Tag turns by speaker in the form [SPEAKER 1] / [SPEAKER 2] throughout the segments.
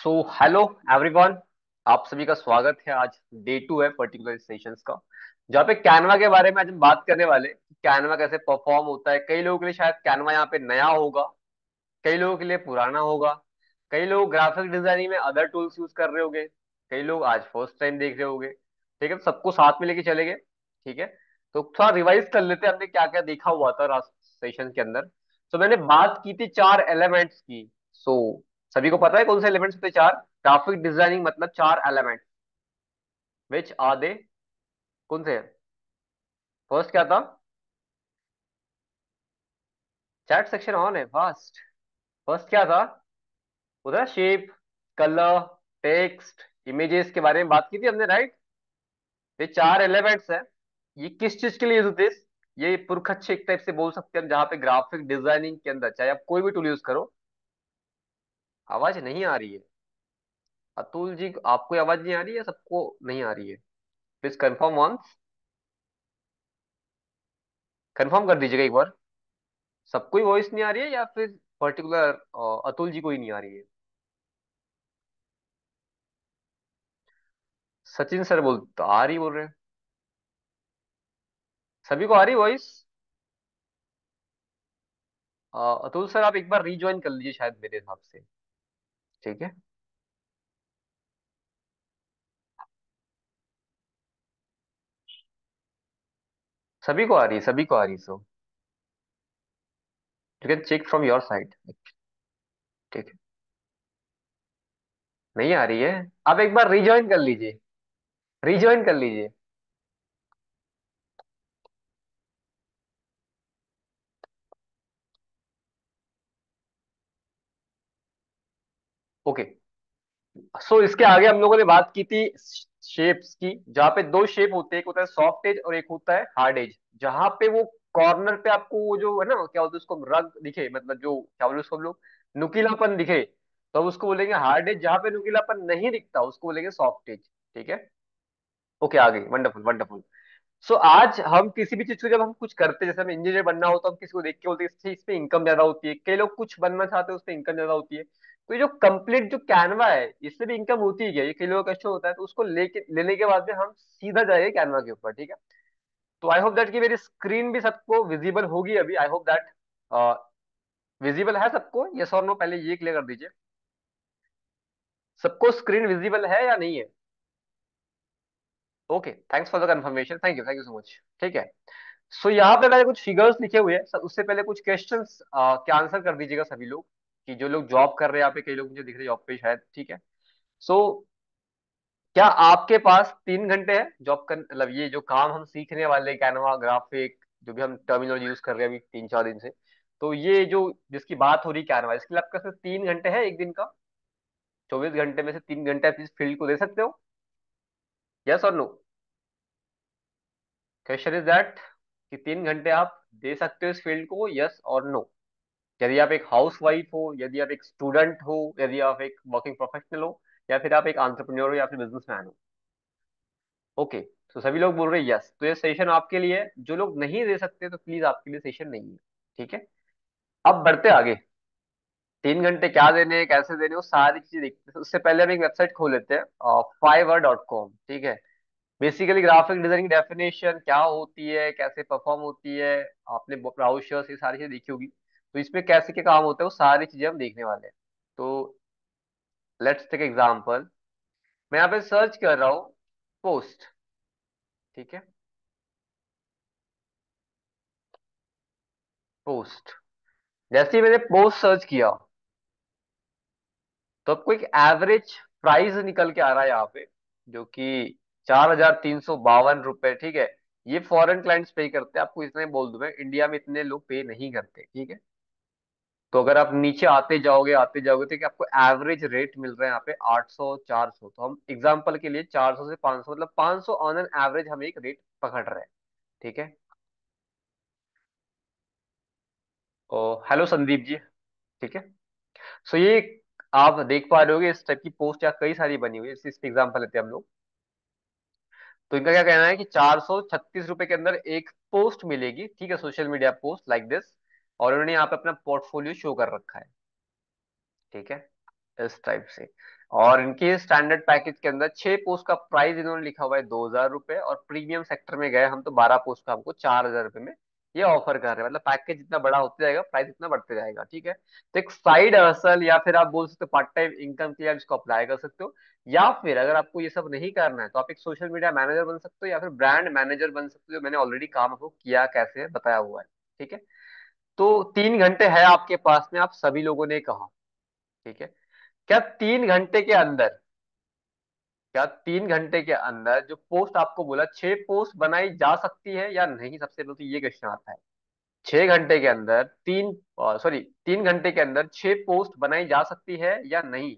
[SPEAKER 1] So hello everyone. आप सभी का स्वागत है। आज डे 2 है पर्टिकुलर सेशंस का, जहाँ पे कैनवा के बारे में आज हम बात करने वाले कैनवा कैसे परफॉर्म होता है। कई लोगों के लिए शायद कैनवा यहाँ पे नया होगा, कई लोगों के लिए पुराना होगा, कई लोग ग्राफिक डिजाइनिंग में अदर टूल्स यूज कर रहे होंगे, कई लोग आज फर्स्ट टाइम देख रहे होंगे। ठीक है, तो सबको साथ में लेके चलेंगे। ठीक है, तो थोड़ा रिवाइज कर लेते हैं हमने क्या क्या देखा हुआ था लास्ट सेशन के अंदर। तो मैंने बात की थी चार एलिमेंट्स की। सो सभी को पता है कौन से एलिमेंट्स होते हैं चार? ग्राफिक डिजाइनिंग मतलब चार एलिमेंट। Which are they? कौन से? फर्स्ट क्या था? चैट सेक्शन ऑन है फास्ट। फर्स्ट क्या था उधर? शेप, कलर, टेक्स्ट, इमेजेस के बारे में बात की थी हमने, राइट? ये चार एलिमेंट्स है। ये किस चीज के लिए यूज होते हैं? ये पुरखच्छ एक टाइप से बोल सकते हैं हम, जहाँ पे ग्राफिक डिजाइनिंग के अंदर चाहे आप कोई भी टूल यूज करो। आवाज नहीं आ रही है अतुल जी, आपको आवाज नहीं आ रही है? सबको नहीं आ रही है? प्लीज कंफर्म वंस, कंफर्म कर दीजिएगा एक बार। सबको ही वॉइस नहीं आ रही है या फिर पर्टिकुलर अतुल जी को ही नहीं आ रही है? सचिन सर बोल तो आ रही बोल रहे हैं। सभी को आ रही वॉइस? अतुल सर आप एक बार रीज्वाइन कर लीजिए शायद मेरे हिसाब से। ठीक है, सभी को आ रही है, सभी को आ रही है। So you can check from your side. ठीक है, नहीं आ रही है? आप एक बार रीज्वाइन कर लीजिए, रीज्वाइन कर लीजिए। ओके, सो इसके आगे हम लोगों ने बात की थी शेप्स की, जहाँ पे दो शेप होते हैं, एक होता है सॉफ्ट एज और एक होता है हार्ड एज। जहाँ पे वो कॉर्नर पे आपको वो जो है ना, क्या बोलते हैं उसको, रग दिखे, मतलब जो क्या बोलते हैं उसको हम लोग, नुकीलापन दिखे, तो हम उसको बोलेंगे हार्ड एज। जहाँ पे नुकीलापन नहीं दिखता उसको बोलेंगे सॉफ्ट एज। ठीक है, ओके, आ गई, वंडरफुल वंडरफुल। सो आज हम किसी भी चीज को जब हम कुछ करते हैं, जैसे हमें इंजीनियर बनना हो तो हम किसी को देख के बोलते हैं इस पे इनकम ज्यादा होती है, कई लोग कुछ बनना चाहते हैं उस पे इनकम ज्यादा होती है। तो ये जो कंप्लीट जो कैनवा है इससे भी इनकम होती है क्या? ये कई लोगों का क्वेश्चन होता है, तो उसको लेके लेने के बाद में हम सीधा जाएंगे कैनवा के ऊपर। ठीक है, तो आई होप दैट कि मेरी स्क्रीन भी सबको विजिबल होगी अभी। आई होप दैट विजिबल है सबको, यस और नो, पहले ये क्लियर कर दीजिए। सबको स्क्रीन विजिबल है या नहीं है? Okay, thanks for the confirmation, thank you so much. ठीक है, सो यहाँ पे मैंने कुछ फिगर्स लिखे हुए हैं, उससे पहले कुछ क्वेश्चंस के आंसर कर दीजिएगा सभी लोग, कि जो लोग जॉब कर रहे हैं यहाँ पे, कई लोग मुझे दिख रहे हैं जॉब पे शायद। ठीक है, सो क्या आपके पास 3 घंटे है जॉब कर, मतलब ये जो काम हम सीखने वाले कैनवा ग्राफिक, जो भी हम टर्मिनोलॉजी यूज कर रहे हैं अभी 3-4 दिन से, तो ये जो जिसकी बात हो रही है कैनवा, इसके लिए आपके पास 3 घंटे है एक दिन का? 24 घंटे में से 3 घंटे आप इस फील्ड को दे सकते हो? यस और नो? क्वेश्चन इज दैट कि 3 घंटे आप दे सकते हो इस फील्ड को, यस और नो? यदि आप एक हाउस वाइफ हो, यदि आप एक स्टूडेंट हो, यदि आप एक वर्किंग प्रोफेशनल हो, या फिर आप एक एंटरप्रेन्योर हो या फिर बिजनेसमैन हो। ओके, तो सभी लोग बोल रहे हैं यस, तो ये सेशन आपके लिए है। जो लोग नहीं दे सकते तो प्लीज आपके लिए सेशन नहीं है। ठीक है, अब बढ़ते आगे। 3 घंटे क्या देने हैं, कैसे देने हैं, वो सारी चीजें देखते हैं। उससे पहले हम एक वेबसाइट खोल लेते हैं, fiverr.com। ठीक है, बेसिकली ग्राफिक डिजाइनिंग डेफिनेशन क्या होती है, कैसे परफॉर्म होती है, आपने ब्राउजर्स ये सारी चीजें देखी होगी, तो इसमें कैसे क्या काम होता है वो सारी चीजें हम देखने वाले हैं। तो लेट्स टेक एग्जांपल। मैं यहाँ पे सर्च कर रहा हूँ पोस्ट। ठीक है, पोस्ट। जैसे ही मैंने पोस्ट सर्च किया तो आपको एक एवरेज प्राइस निकल के आ रहा है यहाँ पे, जो कि 4,352 रुपए। ठीक है, ये फॉरेन क्लाइंट्स पे करते हैं, आपको इतना ही बोल दूं मैं, इंडिया में इतने लोग पे नहीं करते। ठीक है, तो अगर आप नीचे आते जाओगे तो कि आपको एवरेज रेट मिल रहा है यहाँ पे 800 400। तो हम एग्जांपल के लिए 400 से 500, मतलब 500 ऑन एन एवरेज हम एक रेट पकड़ रहे हैं। ठीक है, और हेलो संदीप जी। ठीक है, सो ये आप देख पा रहे होगे इस टाइप की पोस्ट या कई सारी बनी हुई है। इस एग्जांपल लेते हैं हम लोग, तो इनका क्या कहना है कि 436 रुपए के अंदर एक पोस्ट मिलेगी। ठीक है, social media post like this, और उन्होंने यहाँ पे अपना पोर्टफोलियो शो कर रखा है। ठीक है, इस टाइप से। और इनके स्टैंडर्ड पैकेज के अंदर 6 पोस्ट का प्राइस इन्होंने लिखा हुआ है 2,000 रुपये, और प्रीमियम सेक्टर में गए हम तो 12 पोस्ट का हमको 4,000 रुपये में ये ऑफर कर रहे हैं। मतलब पैकेज जितना बड़ा होते जाएगा प्राइस इतना बढ़ते जाएगा, ठीक है। तो एक साइड हसल या फिर आप बोल सकते हो पार्ट टाइम इनकम के लिए आप इसको अप्लाई कर सकते हो। या फिर अगर आपको ये सब नहीं करना है तो आप एक सोशल मीडिया मैनेजर बन सकते हो या फिर ब्रांड मैनेजर बन सकते हो, जो मैंने ऑलरेडी काम आपको किया कैसे है बताया हुआ है, ठीक है। तो 3 घंटे है आपके पास में, आप सभी लोगों ने कहा, ठीक है। क्या 3 घंटे के अंदर, क्या 3 घंटे के अंदर जो पोस्ट आपको बोला 6 पोस्ट बनाई जा सकती है या नहीं, सबसे पहले तो ये क्वेश्चन आता है। 6 घंटे के अंदर 3 घंटे के अंदर 6 पोस्ट बनाई जा सकती है या नहीं,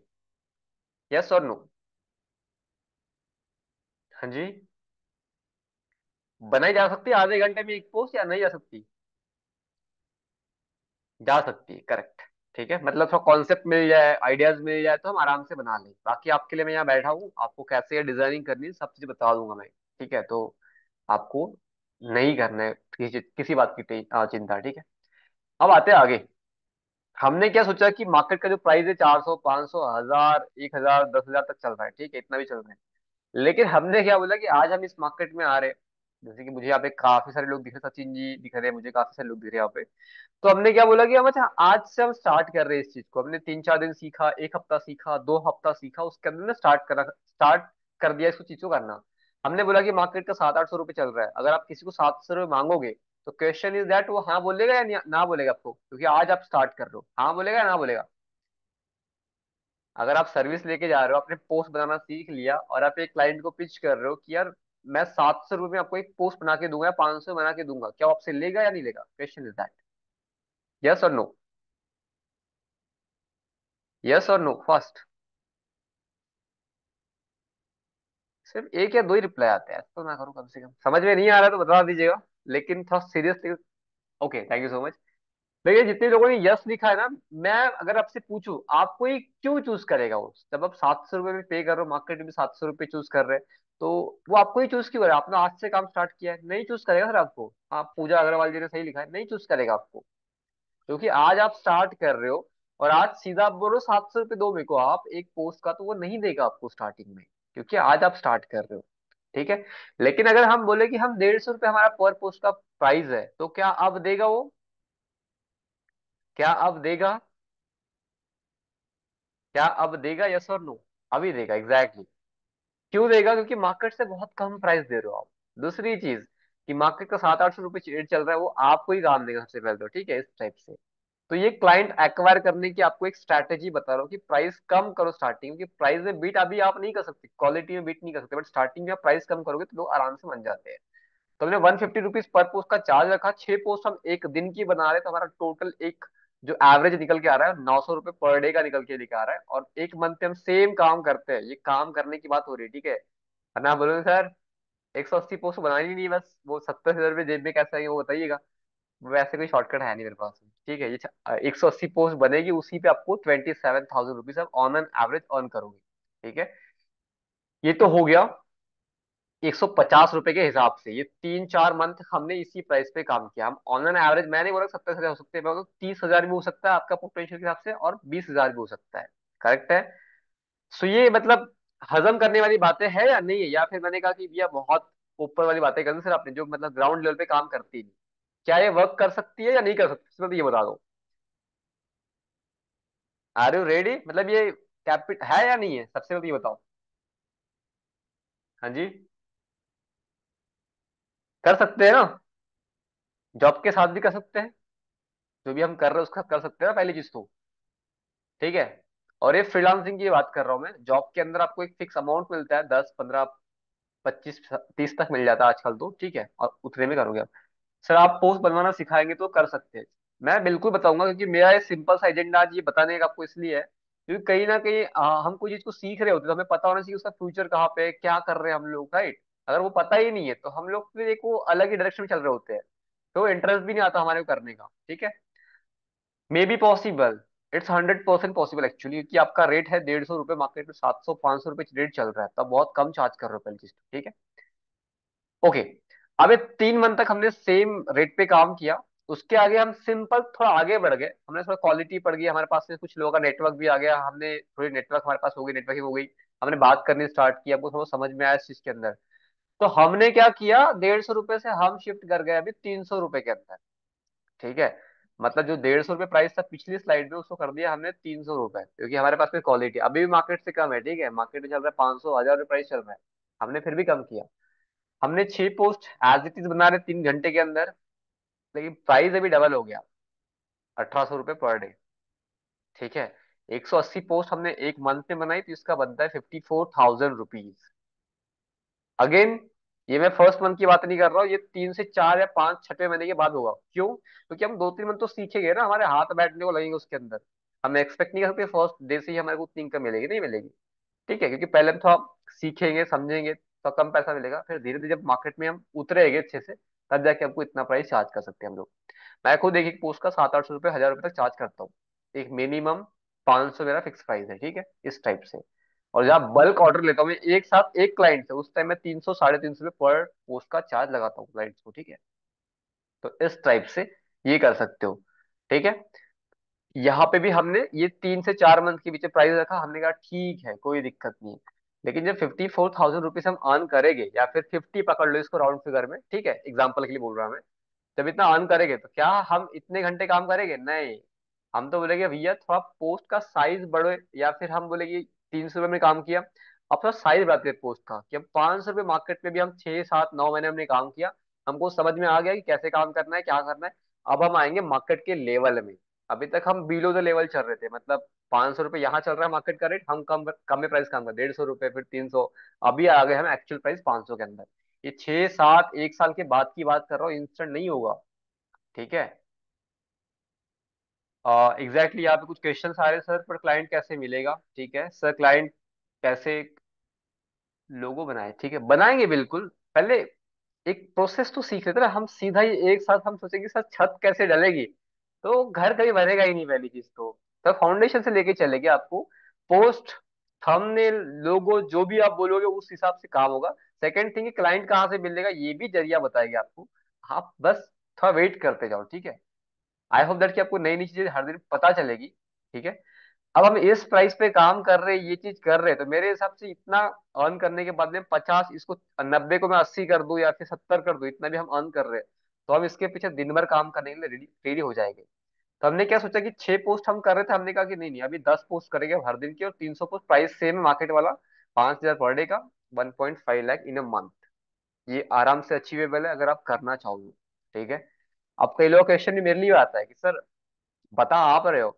[SPEAKER 1] यस और नो। हाँ जी। बनाई जा सकती है आधे घंटे में एक पोस्ट या नहीं जा सकती? जा सकती है, करेक्ट। ठीक है, मतलब थोड़ा कॉन्सेप्ट मिल जाए, आइडियाज मिल जाए तो हम आराम से बना लें। बाकी आपके लिए मैं यहाँ बैठा हूँ, आपको कैसे डिजाइनिंग करनी है सब चीज बता दूंगा मैं, ठीक है। तो आपको नहीं करना है किसी बात की चिंता, ठीक है। अब आते हैं आगे। हमने क्या सोचा कि मार्केट का जो प्राइस है 400, 500, 1,000, 1,000, 10,000 तक चल रहा है, ठीक है, इतना भी चल रहा है। लेकिन हमने क्या बोला कि आज हम इस मार्केट में आ रहे हैं, जैसे कि मुझे यहाँ पे काफी सारे लोग दिख रहे, सचिन जी दिख रहे हैं मुझे, काफी सारे लोग दिख रहे हैं यहाँ पे। तो हमने क्या बोला कि हम अच्छा आज से हम स्टार्ट कर रहे हैं इस चीज को। हमने 3-4 दिन सीखा, एक हफ्ता सीखा, 2 हफ्ता सीखा, उसके अंदर ना स्टार्ट कर दिया इसको चीज को करना। हमने बोला कि मार्केट का 700-800 रुपये चल रहा है, अगर आप किसी को 700 रुपये मांगोगे तो क्वेश्चन इज दैट वो हाँ बोलेगा या ना बोलेगा आपको, क्योंकि आज आप स्टार्ट कर रहे हो, हाँ बोलेगा या ना बोलेगा। अगर आप सर्विस लेके जा रहे हो, आपने पोस्ट बनाना सीख लिया और आप एक क्लाइंट को पिच कर रहे हो कि यार मैं 700 रुपये में आपको एक पोस्ट बना के दूंगा या 500 बना के दूंगा, क्या वो आपसे लेगा या नहीं लेगा, क्वेश्चन इज दैट, यस और नो। यस और नो फर्स्ट। सिर्फ एक या दो ही रिप्लाई आते हैं, ऐसा तो ना करो, कम से कम समझ में नहीं आ रहा तो बता दीजिएगा, लेकिन थोड़ा seriously. Okay, thank you so much. देखिए जितने लोगों ने यस लिखा है ना, मैं अगर आपसे पूछूं आपको ये क्यों चूज करेगा वो, जब आप 700 रुपये में पे कर रहे हो, मार्केट में 700 रुपये चूज कर रहे हैं, तो वो आपको ही चूज क्यों करे? आपने आज से काम स्टार्ट किया है, नहीं चूज करेगा सर आपको। आप पूजा अग्रवाल जी ने सही लिखा है, नहीं चूज करेगा आपको, क्योंकि आज आप स्टार्ट कर रहे हो। और आज सीधा आप बोलो 700 रुपये दो मेरे को आप एक पोस्ट का, तो वो नहीं देगा आपको स्टार्टिंग में, क्योंकि आज आप स्टार्ट कर रहे हो, ठीक है। लेकिन अगर हम बोले कि हम 150 रुपये हमारा पर पोस्ट का प्राइस है, तो क्या अब देगा वो? क्या अब देगा? क्या अब देगा, यस और नो? अभी देगा, एग्जैक्टली। क्यों देगा? क्योंकि मार्केट से बहुत कम प्राइस दे रहे हो आप। दूसरी चीज कि मार्केट का 700-800 रुपये रेट चल रहा है, वो आपको ही काम देगा सबसे पहले तो, ठीक है, इस टाइप से। तो ये क्लाइंट एक्वायर करने की आपको एक स्ट्रैटेजी बता रहा हूँ कि प्राइस कम करो स्टार्टिंग, क्योंकि प्राइस में बीट अभी आप नहीं कर सकते, क्वालिटी में बीट नहीं कर सकते, बट स्टार्टिंग में आप प्राइस कम करोगे तो लोग आराम से मान जाते हैं। तो हमने 150 रुपीज पर पोस्ट का चार्ज रखा, 6 पोस्ट हम एक दिन की बना रहे हैं, तो हमारा टोटल एक जो एवरेज निकल के आ रहा है 900 रुपये पर डे का निकल के लेके आ रहा है। और एक मंथ में हम सेम काम करते हैं, ये काम करने की बात हो रही है, ठीक है। वरना आप बोलोगे सर 180 पोस्ट बनानी नहीं, बस वो 70,000 रुपये जेब में कैसे आएंगे वो बताइएगा। वैसे कोई शॉर्टकट है नहीं मेरे पास, ठीक है। ये 180 पोस्ट बनेगी, उसी पे आपको 27,000 रुपीज आप ऑन एन एवरेज अर्न करोगे, ठीक है। ये तो हो गया 150 रुपए के हिसाब से। ये 3-4 मंथ हमने इसी प्राइस पे काम किया। हम ऑनलाइन एवरेज, मैंने बोला 70,000 हो सकते हैं, मैं बोला 30,000 भी हो सकता है आपका पोटेंशियल के हिसाब से, और 20,000 भी हो सकता है, करेक्ट है। सो ये मतलब हजम करने वाली बातें हैं या नहीं है, या फिर मैंने कहा कि भैया बहुत ऊपर वाली बातें कर दी सर आपने, जो मतलब ग्राउंड लेवल पे काम करती नहीं, क्या ये वर्क कर सकती है या नहीं कर सकती, इसमें तो ये बता दो। Are you ready? मतलब ये कैपिट है या नहीं है, सबसे पहले ये बताओ। हाँ जी, कर सकते हैं ना, जॉब के साथ भी कर सकते हैं, जो भी हम कर रहे हैं उसका कर सकते हैं ना, पहली चीज तो, ठीक है। और ये फ्रीलांसिंग की बात कर रहा हूँ मैं, जॉब के अंदर आपको एक फिक्स अमाउंट मिलता है, 10, 15, 25, 30 तक मिल जाता है आजकल तो, ठीक है, और उतने में करोगे आप। सर आप पोस्ट बनवाना सिखाएंगे तो कर सकते हैं, मैं बिल्कुल बताऊंगा, क्योंकि मेरा ये सिंपल सा एजेंडा आज ये बताने का आपको इसलिए है, क्योंकि कहीं ना कहीं हम कोई चीज को सीख रहे होते हैं तो हमें पता होना चाहिए उसका फ्यूचर कहाँ पे है, क्या कर रहे हैं हम लोग, राइट। अगर वो पता ही नहीं है तो हम लोग फिर एक वो अलग ही डायरेक्शन में चल रहे होते हैं, तो इंटरेस्ट भी नहीं आता हमारे को करने का, ठीक है। May be possible, it's 100% possible actually, क्योंकि आपका रेट है 150 रुपये, मार्केट में 700-500 रुपये रेट चल रहा है, तब बहुत कम चार्ज कर रहे हो पहली चीज तो, ठीक है। ओके, अब ये 3 मंथ तक हमने सेम रेट पे काम किया। उसके आगे हम सिंपल थोड़ा आगे बढ़ गए, हमने थोड़ा क्वालिटी पड़ गई, हमारे पास में कुछ लोगों का नेटवर्क भी आ गया, हमने थोड़ी नेटवर्क हमारे पास हो गई, नेटवर्किंग हो गई, हमने बात करनी स्टार्ट की, हमको थोड़ा समझ में आया इस चीज के अंदर। तो हमने क्या किया, 150 रुपए से हम शिफ्ट कर गए अभी 300 रुपए के अंदर। ठीक है, मतलब जो 150 रुपये प्राइस था पिछली स्लाइड में, उसको कर दिया हमने 300 रुपए, क्योंकि हमारे पास में क्वालिटी अभी भी मार्केट से कम है। ठीक है, मार्केट में चल रहा है 500 1000 रुपये प्राइस चल रहा है, हमने फिर भी कम किया। हमने 6 पोस्ट एज इट इज बना रहे 3 घंटे के अंदर, लेकिन प्राइस अभी डबल हो गया, 1800 रुपये पर डे। ठीक है, 180 पोस्ट हमने एक मंथ में बनाई, तो इसका बनता है 54,000 रुपीज। अगेन, ये मैं फर्स्ट मंथ की बात नहीं कर रहा हूँ, ये 3 से 4 या 5 छठे महीने के बाद होगा। क्यों? क्योंकि हम 2 3 मंथ तो सीखेंगे ना, हमारे हाथ बैठने को लगेंगे उसके अंदर। हम एक्सपेक्ट नहीं कर सकते फर्स्ट डे से ही हमारे को उतनी इनकम मिलेगी, नहीं मिलेगी। ठीक है, क्योंकि पहले हम थोड़ा सीखेंगे समझेंगे तो कम पैसा मिलेगा, फिर धीरे धीरे जब मार्केट में हम उतरेंगे अच्छे से, तब जाके हमको इतना प्राइस चार्ज कर सकते हैं हम लोग। मैं खुद एक एक पोस्ट का 700 800 रुपये 1000 रुपये तक चार्ज करता हूँ। एक मिनिमम 500 मेरा फिक्स प्राइस है। ठीक है, इस टाइप से। और जब बल्क ऑर्डर लेता हूँ मैं एक साथ एक क्लाइंट से, उस टाइम मैं 300 350 रुपये पर पोस्ट का चार्ज लगाता हूँ क्लाइंट्स को। ठीक है, तो इस टाइप से ये कर सकते हो। ठीक है, यहाँ पे भी हमने ये 3 से 4 मंथ के बीच प्राइस रखा, हमने कहा ठीक है कोई दिक्कत नहीं है। लेकिन जब 54,000 रुपीज हम अर्न करेंगे, या फिर 50 पकड़ लो इसको राउंड फिगर में, ठीक है, एग्जाम्पल के लिए बोल रहा हूं मैं, जब इतना अर्न करेंगे तो क्या हम इतने घंटे काम करेंगे? नहीं। हम तो बोलेंगे भैया थोड़ा पोस्ट का साइज बढ़े, या फिर हम बोलेंगे 300 रुपये में काम किया, अब थोड़ा साइज बढ़ाते हैं पोस्ट का, कि हम 500 रुपये मार्केट में भी हम 6 7 9 महीने हमने काम किया, हमको समझ में आ गया कि कैसे काम करना है क्या करना है। अब हम आएंगे मार्केट के लेवल में। अभी तक हम बिलो द लेवल चल रहे थे, मतलब 500 रुपये यहाँ चल रहा है मार्केट का रेट, हम कम कम में प्राइस काम कर 150 रुपये फिर 300। अभी आ गए हम एक्चुअल प्राइस 500 के अंदर। ये 6 7 1 साल के बाद की बात कर रहा हूँ, इंस्टेंट नहीं होगा। ठीक है, एग्जैक्टली यहाँ पे कुछ क्वेश्चन आ रहे हैं सर, पर क्लाइंट कैसे मिलेगा? ठीक है सर, क्लाइंट कैसे लोगो बनाए? ठीक है, बनाएंगे बिल्कुल। पहले एक प्रोसेस तो सीख लेते ना, हम सीधा ही एक साथ हम सोचेंगे सर छत कैसे डलेगी, तो घर कभी बनेगा ही नहीं पहली चीज तो फाउंडेशन से लेके चलेंगे आपको। पोस्ट, थंबनेल, लोगो जो भी आप बोलोगे उस हिसाब से काम होगा। सेकंड थिंग, क्लाइंट कहाँ से मिलेगा ये भी जरिया बताएगी आपको, आप बस थोड़ा वेट करते जाओ। ठीक है, आई होप दैट कि आपको नई नई चीजें हर दिन पता चलेगी। ठीक है, अब हम इस प्राइस पे काम कर रहे हैं, ये चीज कर रहे हैं, तो मेरे हिसाब से इतना अर्न करने के बाद में 50 इसको 90 को मैं 80 कर दूं या फिर 70 कर दूं, इतना भी हम अर्न कर रहे हैं, तो हम इसके पीछे दिन भर काम करने के लिए रेडी रेडी हो जाएंगे। तो हमने क्या सोचा कि 6 पोस्ट हम कर रहे थे, हमने कहा कि नहीं नहीं अभी 10 पोस्ट करेंगे हर दिन की, और 300 पोस्ट, प्राइस सेम है मार्केट वाला, 5,000 पर डे का, 1.5 लाख इन अ मंथ। ये आराम से अचीवेबल है अगर आप करना चाहोगे। ठीक है, अब कई लोग क्वेश्चन भी मेरे लिए आता है कि सर बता आप रहे हो,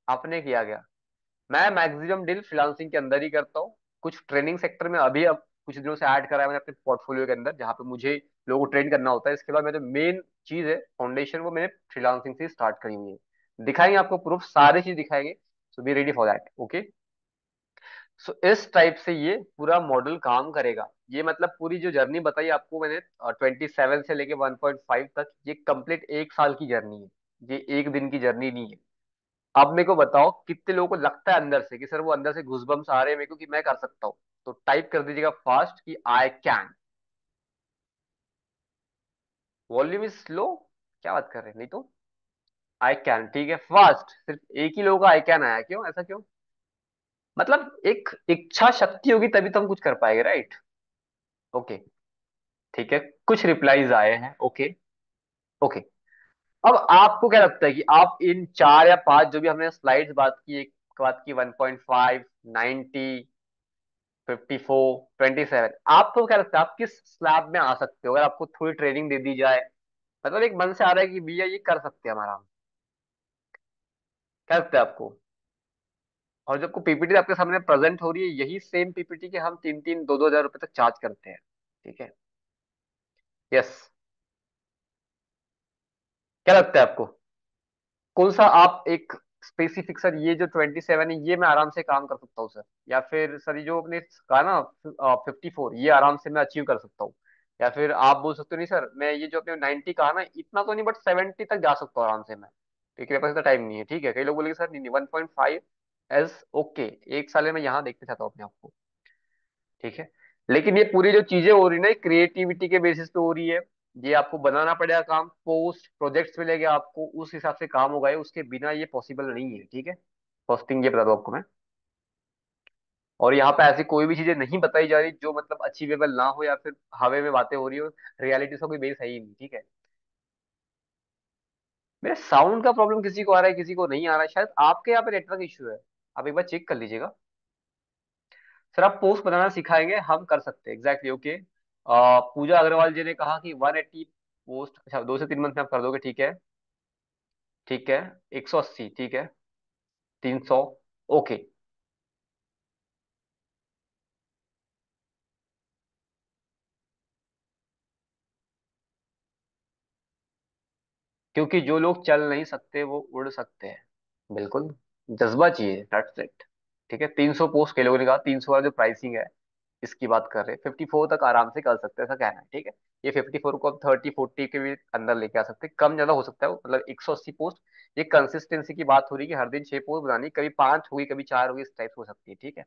[SPEAKER 1] आपने किया गया। मैं मैक्सिमम डील फ्रीलांसिंग के अंदर ही करता हूँ। कुछ ट्रेनिंग सेक्टर में अभी अब कुछ दिनों से ऐड करा है मैंने अपने पोर्टफोलियो के अंदर, जहाँ पे मुझे लोगों को ट्रेन करना होता है। इसके बाद मेरे मेन चीज है फाउंडेशन, वो मैंने फ्रीलांसिंग से स्टार्ट करी हुई है। दिखाएंगे आपको प्रूफ, सारी चीज दिखाएंगे, so be ready for that. Okay, so इस टाइप से ये पूरा मॉडल काम करेगा। ये मतलब पूरी जो जर्नी बताई आपको मैंने 27 से लेके 1.5 तक, ये कंप्लीट एक साल की जर्नी है, ये एक दिन की जर्नी नहीं है। अब मेरे को बताओ कितने लोगों को लगता है अंदर से कि सर वो अंदर से घुसबम्स आ रहे हैं मेरे को कि मैं कर सकता हूँ? तो टाइप कर दीजिएगा फास्ट कि I can. Volume is slow, क्या बात कर रहे हैं? नहीं तो आई कैन। ठीक है, फास्ट सिर्फ एक ही लोगों का आई कैन आया, क्यों ऐसा क्यों? मतलब एक इच्छा शक्ति होगी तभी तो हम कुछ कर पाएंगे, राइट? ओके, ठीक है, कुछ रिप्लाईज आए हैं। Okay, okay. अब आपको क्या लगता है कि आप इन 4 या 5 जो भी हमने स्लाइड्स बात की 1.5 90 54 27, आपको क्या लगता है आप किस स्लैब में आ सकते हो अगर आपको थोड़ी ट्रेनिंग दे दी जाए? मतलब एक मन से आ रहा है कि भैया ये कर सकते हैं हमारा, क्या लगता है आपको? और जब को पीपीटी आपके सामने प्रेजेंट हो रही है, यही सेम पीपीटी के हम 3 3 2 2 हजार रुपए तक चार्ज करते हैं। ठीक है, यस। क्या लगता है आपको कौन सा आप एक स्पेसिफिक, सर ये जो 27 है ये मैं आराम से काम कर सकता हूँ सर, या फिर सर ये जो आपने कहा ना 54 ये आराम से मैं अचीव कर सकता हूँ, या फिर आप बोल सकते हो नहीं सर मैं ये जो आपने 90 कहा ना इतना तो नहीं बट 70 तक जा सकता हूँ आराम से मैं, क्योंकि मेरे पास इतना टाइम नहीं है। ठीक है, कई लोग बोलेंगे सर नहीं नहीं 1.5 एज ओके, एक साल में मैं यहाँ देखना चाहता हूँ अपने आप को। ठीक है, लेकिन ये पूरी जो चीजें हो रही है ना क्रिएटिविटी के बेसिस पे हो रही है, ये आपको बनाना पड़ेगा, काम पोस्ट प्रोजेक्ट्स मिलेंगे आपको, उस हिसाब से काम होगा, ये उसके बिना ये पॉसिबल नहीं है, ठीक है। फर्स्ट थिंग ये बता दो आपको मैं। और यहाँ पे ऐसी कोई भी चीजें नहीं बताई जा रही जो मतलब अचीवेबल ना हो, या फिर हवा में बातें हो रही हो, रियलिटी से कोई बेस है ही नहीं, ठीक है। मेरे साउंड का प्रॉब्लम किसी को आ रहा है, किसी को नहीं आ रहा है, शायद आपके यहाँ पे नेटवर्क इश्यू है। आप एक बार चेक कर लीजिएगा। सर आप पोस्ट बनाना सिखाएंगे, हम कर सकते हैं, एग्जैक्टली ओके। पूजा अग्रवाल जी ने कहा कि 180 पोस्ट, अच्छा 2 से 3 मंथ में आप कर दोगे, ठीक है। ठीक है। 180, ठीक है। 300, ओके। क्योंकि जो लोग चल नहीं सकते वो उड़ सकते हैं, बिल्कुल। जज्बा चाहिए, दैट्स इट। ठीक है, 300 पोस्ट के लोगों ने कहा, 300 वाला जो प्राइसिंग है इसकी बात कर रहे हैं, 54 तक आराम से कर सकते हैं, ऐसा कहना है, ठीक है। ये 54 को अब 30-40 के भी अंदर लेके आ सकते हैं, कम ज्यादा हो सकता है वो, मतलब 180 पोस्ट। ये कंसिस्टेंसी की बात हो रही है कि हर दिन 6 पोस्ट बनानी, कभी 5 होगी, कभी 4 होगी, इस टाइप से हो सकती है, ठीक है।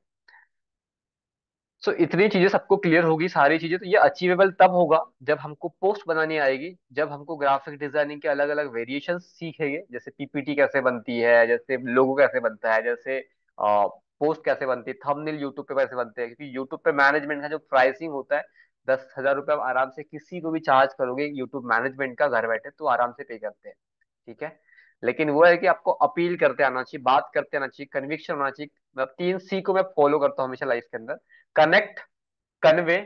[SPEAKER 1] सो इतनी चीजें सबको क्लियर होगी, सारी चीजें, तो ये अचीवेबल तब होगा जब हमको पोस्ट बनानी आएगी, जब हमको ग्राफिक डिजाइनिंग के अलग अलग वेरिएशन सीखेंगे, जैसे पीपीटी कैसे बनती है, जैसे लोगो कैसे बनता है, जैसे पोस्ट कैसे बनती है, थंबनेल यूट्यूब पे कैसे बनते हैं, क्योंकि यूट्यूब पे मैनेजमेंट का जो प्राइसिंग होता है, 10,000 रुपये आप आराम से किसी को भी चार्ज करोगे यूट्यूब मैनेजमेंट का, घर बैठे तो आराम से पे करते हैं, ठीक है। लेकिन वो है कि आपको अपील करते आना चाहिए, बात करते आना चाहिए, कन्विक्शन होना चाहिए। मतलब 3C को मैं फॉलो करता हूँ हमेशा लाइफ के अंदर। Connect, convey,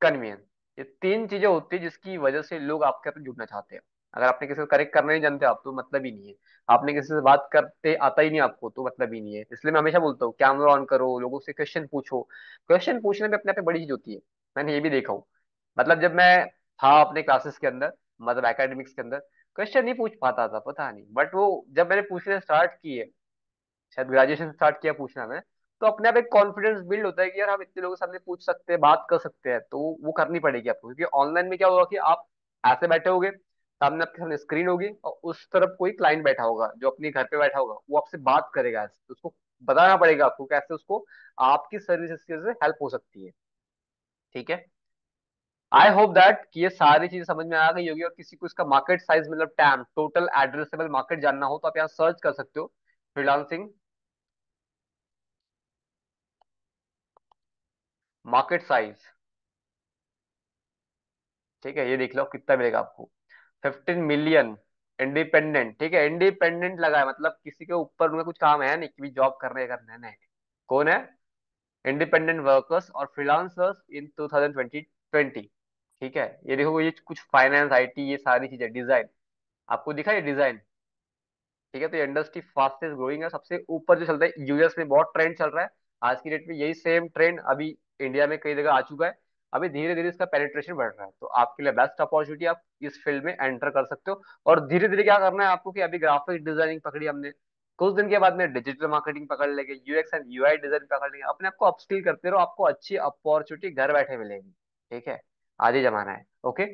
[SPEAKER 1] convenience. ये 3 चीजें होती है जिसकी वजह से लोग आपके साथ जुड़ना चाहते हैं। अगर आपने किसी को करेक्ट करना नहीं जानते आप, तो मतलब ही नहीं है। आपने किसी से बात करते आता ही नहीं आपको, तो मतलब ही नहीं है। इसलिए मैं हमेशा बोलता हूँ कैमरा ऑन करो, लोगों से क्वेश्चन पूछो। क्वेश्चन पूछने में अपने आप में बड़ी चीज होती है। मैंने ये भी देखा हूँ। मतलब जब मैं था अपने क्लासेस के अंदर, मतलब एकेडमिक्स के अंदर, क्वेश्चन नहीं पूछ पाता था, पता नहीं, बट वो जब मैंने पूछने स्टार्ट किए, शायद ग्रेजुएशन स्टार्ट किया पूछना में, तो अपने आप एक कॉन्फिडेंस बिल्ड होता है कि यार हम इतने लोगों के सामने पूछ सकते हैं, बात कर सकते हैं, तो वो करनी पड़ेगी आपको। क्योंकि ऑनलाइन में क्या होगा कि आप ऐसे बैठे होगे, सामने आपके सामने स्क्रीन होगी, और उस तरफ कोई क्लाइंट बैठा होगा जो अपने घर पे बैठा होगा, वो आपसे बात करेगा ऐसे, तो उसको बताना पड़ेगा आपको कैसे उसको आपकी सर्विसेज से हेल्प हो सकती है, ठीक है। आई होप दैट कि ये सारी चीजें समझ में आ गई होगी। और किसी को इसका मार्केट साइज, मतलब टैम, टोटल एड्रेसेबल मार्केट जानना हो, तो आप यहाँ सर्च कर सकते हो, फ्रीलांसिंग मार्केट साइज, ठीक है। ये देख लो कितना मिलेगा आपको। 15 मिलियन इंडिपेंडेंट, ठीक है, इंडिपेंडेंट लगा है, मतलब किसी के ऊपर उनका कुछ काम है नहीं कि भी जॉब कर रहे हैं, करना है, नहीं। कौन है? इंडिपेंडेंट वर्कर्स और फ्रीलांसर्स इन 2020। ठीक है, ये देखो, ये कुछ फाइनेंस, आईटी, ये सारी चीजें, डिजाइन, आपको दिखा ये डिजाइन, ठीक है। तो ये इंडस्ट्री फास्टेस्ट ग्रोइंग है, सबसे ऊपर जो चल रहा है, यूएस में बहुत ट्रेंड चल रहा है। आज की डेट में यही सेम ट्रेंड अभी इंडिया में कई जगह आ चुका है। अभी धीरे धीरे इसका पेनिट्रेशन बढ़ रहा है, तो आपके लिए बेस्ट अपॉर्चुनिटी, आप इस फील्ड में एंटर कर सकते हो। और धीरे धीरे क्या करना है आपको कि अभी ग्राफिक डिजाइनिंग पकड़ी हमने, कुछ दिन के बाद में डिजिटल मार्केटिंग पकड़ लेंगे, यूएक्स एंड यूआई डिजाइन पकड़ लेंगे, अपने आप को अपस्किल करते रहो, आपको अच्छी अपॉर्चुनिटी घर बैठे मिलेगी, ठीक है। आज ही जमाना है, ओके।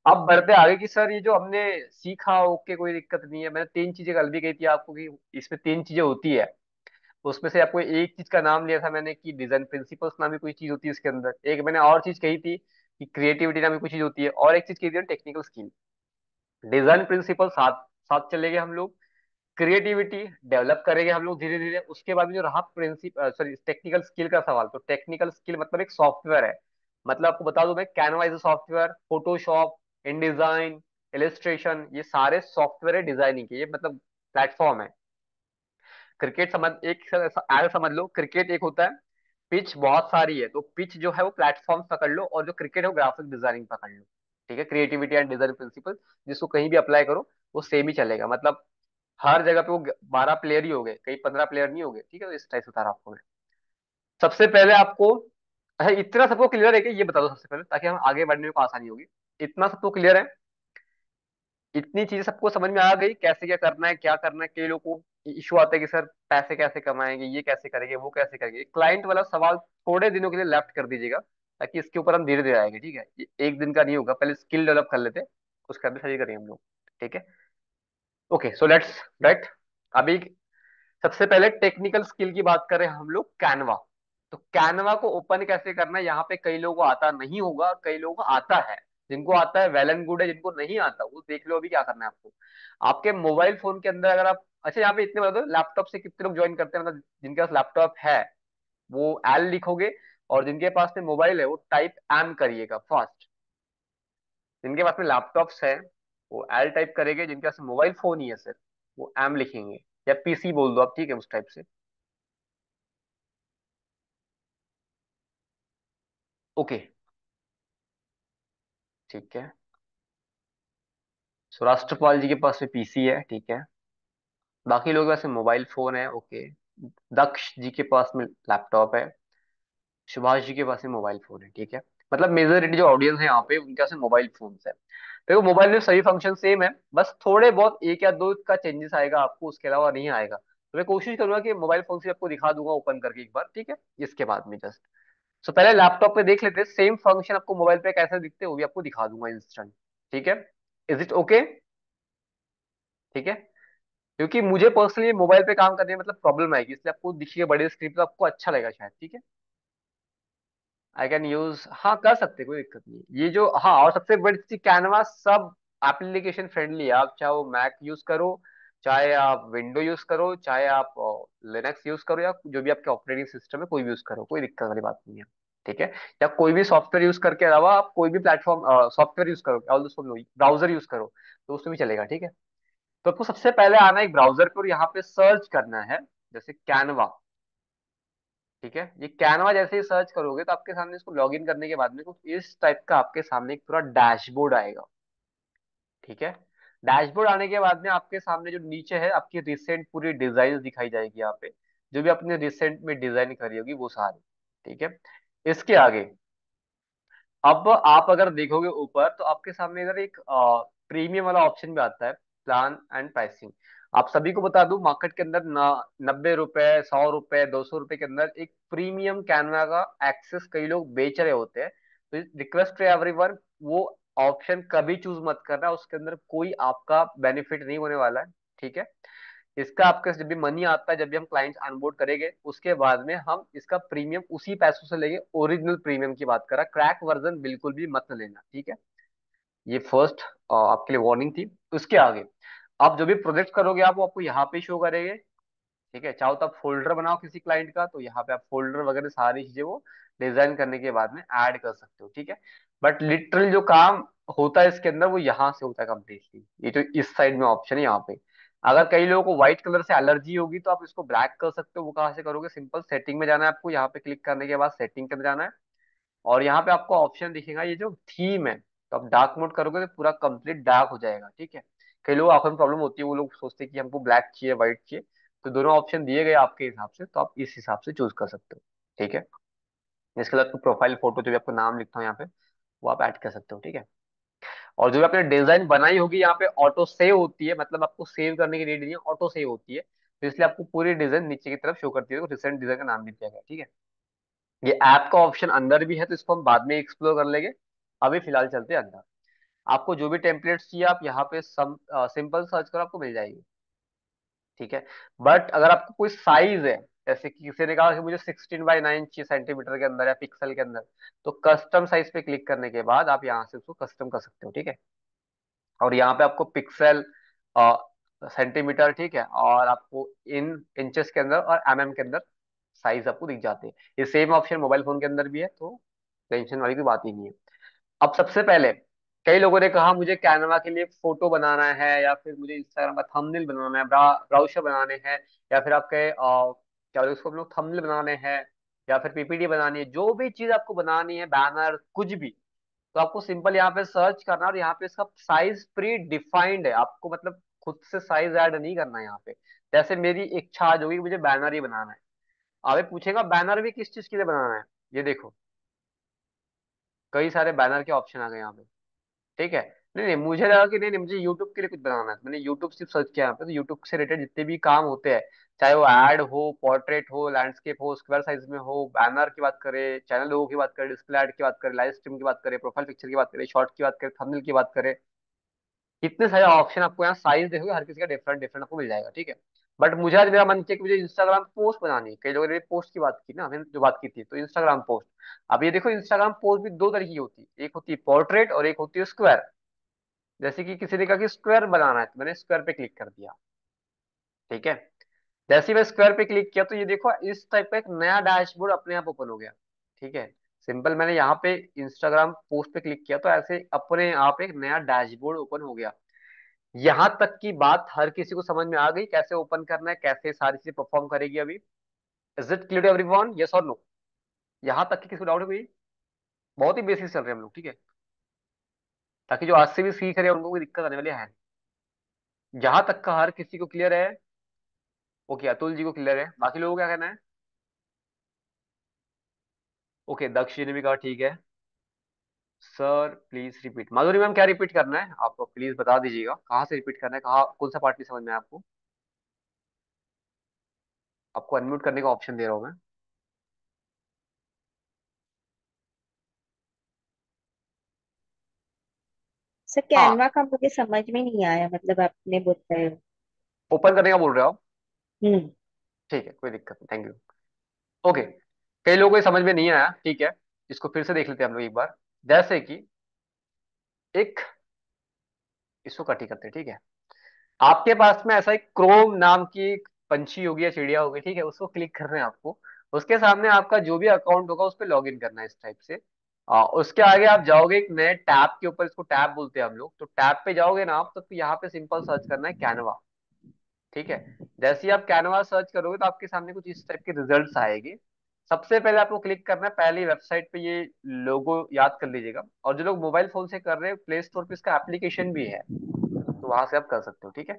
[SPEAKER 1] अब बढ़ते आगे कि सर ये जो हमने सीखा, ओके कोई दिक्कत नहीं है, मैंने 3 चीजें कल भी कही थी आपको कि इसमें 3 चीजें होती है। उसमें से आपको एक चीज का नाम लिया था मैंने कि डिजाइन प्रिंसिपल्स नाम की कोई चीज होती है इसके अंदर, एक मैंने और चीज कही थी कि क्रिएटिविटी नाम की कोई चीज होती है, और एक चीज कही थी टेक्निकल स्किल। डिजाइन प्रिंसिपल साथ साथ चलेंगे हम लोग, क्रिएटिविटी डेवलप करेंगे हम लोग धीरे धीरे। उसके बाद में जो रहा प्रिंसिप सॉरी टेक्निकल स्किल का सवाल, तो टेक्निकल स्किल मतलब एक सॉफ्टवेयर है। मतलब आपको बता दूं मैं, Canva is software, Photoshop, InDesign, illustration, ये सारे सॉफ्टवेयर है डिजाइनिंग के, ये मतलब प्लेटफॉर्म है। क्रिकेट समझ, एक ऐसा समझ लो, क्रिकेट एक होता है, पिच बहुत सारी है, तो पिच जो है वो प्लेटफॉर्म पकड़ लो, और जो क्रिकेट है वो ग्राफिक डिजाइनिंग पकड़ लो, ठीक है। क्रिएटिविटी एंड डिजाइन प्रिंसिपल, जिसको कहीं भी अप्लाई करो वो सेम ही चलेगा, मतलब हर जगह पे वो 12 प्लेयर ही हो गए, कहीं 15 प्लेयर नहीं हो गए, ठीक है। तो इस टाइप से बता रहा हूं आपको मैं। सबसे पहले आपको, अच्छा इतना सबको क्लियर है कि ये बता दो सबसे पहले, ताकि हम आगे बढ़ने में को आसानी होगी। इतना सबको क्लियर है? इतनी चीजें सबको समझ में आ गई, कैसे क्या करना है, क्या करना है। कई लोगों को इशू आता है कि सर पैसे कैसे कमाएंगे, ये कैसे करेंगे, वो कैसे करेंगे। क्लाइंट वाला सवाल थोड़े दिनों के लिए लेफ्ट कर दीजिएगा, ताकि इसके ऊपर हम धीरे धीरे आएंगे, ठीक है। ये एक दिन का नहीं होगा, पहले स्किल डेवलप कर लेते हैं, उसके बाद सही करेंगे हम लोग, ठीक है। Okay, so let's write. अभी सबसे पहले टेक्निकल स्किल की बात करें हम लोग, कैनवा। तो कैनवा को ओपन कैसे करना है, यहाँ पे कई लोगों को आता नहीं होगा और कई लोगों को आता है। जिनको आता है वेल एंड गुड है, जिनको नहीं आता वो देख लो अभी क्या करना है आपको। आपके मोबाइल फोन के अंदर अगर आप, अच्छा यहाँ पे इतने बता दो, लैपटॉप से कितने लोग ज्वाइन करते हैं, मतलब जिनके पास लैपटॉप है वो एल लिखोगे, और जिनके पास में मोबाइल है वो टाइप एम करिएगा फास्ट। जिनके पास में लैपटॉप्स है वो एल टाइप करेंगे, जिनके पास मोबाइल फोन ही है सिर्फ वो एम लिखेंगे, या पीसी बोल दो आप, ठीक है, उस टाइप से। ओके, ठीक है। सो राष्ट्रपाल जी के पास में पीसी है, ठीक है। बाकी लोगों के पास में मोबाइल फोन है, ओके। दक्ष जी के पास में लैपटॉप है। सुभाष जी के पास में मोबाइल फोन है, ठीक है। मतलब मेजोरिटी जो ऑडियंस है यहाँ पे उनके पास में मोबाइल फोन है। देखो मोबाइल में सभी फंक्शन सेम है, बस थोड़े बहुत एक या दो का चेंजेस आएगा आपको, उसके अलावा नहीं आएगा। तो मैं कोशिश करूंगा कि मोबाइल फोन से आपको दिखा दूंगा ओपन करके एक बार, ठीक है। इसके बाद में जस्ट, सो पहले लैपटॉप पे देख लेते हैं सेम फंक्शन आपको मोबाइल पे कैसे दिखते हैं, वो भी आपको दिखा दूंगा इंस्टेंट, ठीक है। Is it okay? ठीक है। क्योंकि मुझे पर्सनली मोबाइल पे काम करने में मतलब प्रॉब्लम आएगी, इसलिए आपको दिखिए बड़े स्क्रीन पे, आपको अच्छा लगेगा शायद, ठीक है। आई कैन यूज, हाँ कर सकते, कोई दिक्कत नहीं। ये जो, हाँ, और सबसे बड़ी चीज कैनवा सब एप्लीकेशन फ्रेंडली है। आप चाहे वो मैक यूज करो, चाहे आप विंडो यूज करो, चाहे आप लिनक्स यूज करो, या जो भी आपके ऑपरेटिंग सिस्टम है कोई भी यूज करो, कोई दिक्कत वाली बात नहीं है, ठीक है। या कोई भी सॉफ्टवेयर यूज करके अलावा आप कोई भी प्लेटफॉर्म सॉफ्टवेयर यूज करो, ब्राउजर यूज करो तो उसमें भी चलेगा, ठीक है। तो आपको सबसे पहले आना है एक ब्राउजर पे, और यहाँ पे सर्च करना है जैसे कैनवा, ठीक है। ये कैनवा जैसे ही सर्च करोगे तो आपके सामने इसको लॉगिन करने के बाद में कुछ इस टाइप का आपके सामने एक पूरा डैशबोर्ड आएगा, ठीक है। डैशबोर्ड आने के बाद में आपके सामने जो नीचे है आपकी रिसेंट पूरी डिजाइन दिखाई जाएगी यहाँ पे, जो भी आपने रिसेंट में डिजाइन करी होगी वो सारी, ठीक है। इसके आगे अब आप अगर देखोगे ऊपर तो आपके सामने इधर एक प्रीमियम वाला ऑप्शन भी आता है, प्लान एंड प्राइसिंग। आप सभी को बता दूं मार्केट के अंदर 90 रुपए, 100 रुपए, 200 रुपए के अंदर एक प्रीमियम कैनवा का एक्सेस कई लोग बेच रहे होते हैं। तो रिक्वेस्ट टू एवरीवन, वो ऑप्शन कभी चूज मत करना, उसके अंदर कोई आपका बेनिफिट नहीं होने वाला है, ठीक है। इसका आपका जब भी मनी आता है, जब भी हम क्लाइंट्स ऑनबोर्ड करेंगे उसके बाद में हम इसका प्रीमियम उसी पैसों से लेंगे, ओरिजिनल प्रीमियम की बात करा, क्रैक वर्जन बिल्कुल भी मत लेना, ठीक है। ये फर्स्ट आपके लिए वार्निंग थी। उसके आगे आप जो भी प्रोजेक्ट करोगे आप वो आपको यहाँ पे शो करेंगे, ठीक है। चाहो तो आप फोल्डर बनाओ किसी क्लाइंट का, तो यहाँ पे आप फोल्डर वगैरह सारी चीजें वो डिजाइन करने के बाद में ऐड कर सकते हो, ठीक है। बट लिटरल जो काम होता है इसके अंदर वो यहाँ से होता है कम्प्लीटली, ये जो इस साइड में ऑप्शन है यहाँ पे। अगर कई लोगों को व्हाइट कलर से एलर्जी होगी तो आप इसको ब्लैक कर सकते हो। वो कहाँ से करोगे? सिंपल सेटिंग में जाना है आपको, यहाँ पे क्लिक करने के बाद सेटिंग के अंदर जाना है, और यहाँ पे आपको ऑप्शन दिखेगा ये जो थीम है, तो आप डार्क मोड करोगे तो पूरा कंप्लीट डार्क हो जाएगा, ठीक है। कई लोग आंखों में प्रॉब्लम होती है, वो लोग सोचते हैं कि हमको ब्लैक चाहिए, व्हाइट चाहिए, तो दोनों ऑप्शन दिए गए आपके हिसाब से, तो आप इस हिसाब से चूज कर सकते हो, ठीक है। इसके बाद आपको प्रोफाइल फोटो जो भी आपको नाम लिखता हूँ यहाँ पे वो आप ऐड कर सकते हो, ठीक है। और जो भी आपने डिजाइन बनाई होगी यहाँ पे ऑटो सेव होती है, मतलब आपको सेव करने की नीड नहीं है, ऑटो सेव होती है, तो इसलिए आपको पूरी डिजाइन नीचे की तरफ शो करती है, तो रिसेंट डिजाइन का नाम भी दिया गया, ठीक है। ये ऐप का ऑप्शन अंदर भी है, तो इसको हम बाद में एक्सप्लोर कर लेंगे, अभी फिलहाल चलते हैं अंदर। आपको जो भी टेम्पलेट्स चाहिए आप यहाँ पे सिंपल सर्च करो, आपको मिल जाएगी, ठीक है। बट अगर आपको कोई साइज है, जैसे कि किसी ने कहा कि मुझे 16:9 चाहिए सेंटीमीटर के अंदर या पिक्सल के अंदर, तो कस्टम साइज पे क्लिक करने के बाद आप यहाँ से उसको कस्टम कर सकते हो, ठीक है। और यहाँ पे आपको पिक्सल, सेंटीमीटर, ठीक है, और आपको इन इंचेस के अंदर और एमएम के अंदर साइज आपको दिख जाते हैं। ये सेम ऑप्शन मोबाइल फोन के अंदर भी है, तो टेंशन वाली कोई बात ही नहीं है। अब सबसे पहले कई लोगों ने कहा मुझे कैनवा के लिए फोटो बनाना है, या फिर मुझे इंस्टाग्राम का थंबनेल बनाना है, ब्राउजर बनाने हैं, या फिर आपके क्या बोलते हैं उसको हम लोग, थंबनेल बनाने हैं, या फिर पीपीटी बनानी है, जो भी चीज आपको बनानी है, बैनर कुछ भी, तो आपको सिंपल यहाँ पे सर्च करना, और यहाँ पे इसका साइज प्री डिफाइंड है, आपको मतलब खुद से साइज ऐड नहीं करना है यहाँ पे। जैसे मेरी इच्छा आज होगी कि मुझे बैनर ही बनाना है, अभी पूछेगा बैनर भी किस चीज के लिए बनाना है, ये देखो कई सारे बैनर के ऑप्शन आ गए यहाँ पे, ठीक है। नहीं नहीं, मुझे लगा कि नहीं नहीं मुझे यूट्यूब के लिए कुछ बनाना है, तो मैंने यूट्यूब सिर्फ सर्च किया यहाँ पे, तो यूट्यूब से रिलेटेड जितने भी काम होते हैं, चाहे वो एड हो, पोर्ट्रेट हो, लैंडस्केप हो, स्क्वायर साइज में हो, बैनर की बात करें, चैनल लोगो की बात करें, डिस्प्ले एड की बात करें, लाइव स्ट्रीम की बात करें, प्रोफाइल पिक्चर की बात करें, शॉर्ट की बात करें, थंबनेल की बात करें, कितने सारे ऑप्शन आपको यहाँ साइज देखोगे हर किसी का डिफरेंट डिफरेंट आपको मिल जाएगा, ठीक है। बट मुझे आज मेरा मन किया कि मुझे इंस्टाग्राम पोस्ट बनानी है। कई लोगों ने पोस्ट की बात की ना, हमने जो बात की थी, तो इंस्टाग्राम पोस्ट। अब ये देखो, इंस्टाग्राम पोस्ट भी दो तरह की होती है, एक होती है पोर्ट्रेट और एक होती है स्क्वायर। जैसे कि किसी ने कहा कि स्क्वायर बनाना है, तो मैंने स्क्वायर पे क्लिक कर दिया। ठीक है। जैसे ही मैं स्क्वायर पे क्लिक किया, तो ये देखो इस टाइप का एक नया डैशबोर्ड अपने आप ओपन हो गया। ठीक है। सिंपल, मैंने यहाँ पे इंस्टाग्राम पोस्ट पे क्लिक किया तो ऐसे अपने आप एक नया डैशबोर्ड ओपन हो गया। यहाँ तक की बात हर किसी को समझ में आ गई, कैसे ओपन करना है, कैसे सारी चीजें परफॉर्म करेगी अभी। Is it clear everyone, yes और नो? यहाँ तक की किसी को डाउट है कोई? बहुत ही बेसिक चल रहे हैं हम लोग, ठीक है, ताकि जो आज से भी सीख रहे हैं उनको कोई दिक्कत आने वाली है नहीं। यहाँ तक का हर किसी को क्लियर है? ओके, अतुल जी को क्लियर है, बाकी लोगों को क्या कहना है? ओके, दक्ष जी ने भी कहा ठीक है। Sir please repeat, Madhuri ma'am क्या रिपीट करना है आपको, प्लीज बता दीजिएगा, कहाँ से रिपीट करना है, कहाँ कौन सा पार्ट नहीं समझ में आया आपको? आपको अनम्यूट करने का ऑप्शन दे रहा हूँ मैं।
[SPEAKER 2] सर
[SPEAKER 1] हाँ,
[SPEAKER 2] कैनवा का मुझे समझ में नहीं आया, मतलब आपने बताया।
[SPEAKER 1] ओपन करने का बोल रहे हो आप?
[SPEAKER 2] हम्म।
[SPEAKER 1] ठीक है, कोई दिक्कत नहीं, थैंक यू। ओके, कई लोगों को ये समझ में नहीं आया, ठीक है, इसको फिर से देख लेते हैं हम लोग एक बार। जैसे कि एक, इसको कटी करते हैं, ठीक है। आपके पास में ऐसा एक क्रोम नाम की एक पंछी होगी या चिड़िया होगी, ठीक है, उसको क्लिक करना है आपको। उसके सामने आपका जो भी अकाउंट होगा उस पर लॉग इन करना है इस टाइप से। उसके आगे आप जाओगे एक नए टैब के ऊपर, इसको टैब बोलते हैं हम लोग, तो टैब पे जाओगे ना आप, तो यहाँ पे सिंपल सर्च करना है कैनवा। ठीक है। जैसे ही आप कैनवा सर्च करोगे तो आपके सामने कुछ इस टाइप के रिजल्ट्स आएंगे। सबसे पहले आपको क्लिक करना है पहली वेबसाइट पे, ये लोगो याद कर लीजिएगा, और जो लोग मोबाइल फोन से कर रहे हैं, प्ले स्टोर पे इसका एप्लीकेशन भी है, तो वहां से आप कर सकते हो, ठीक है।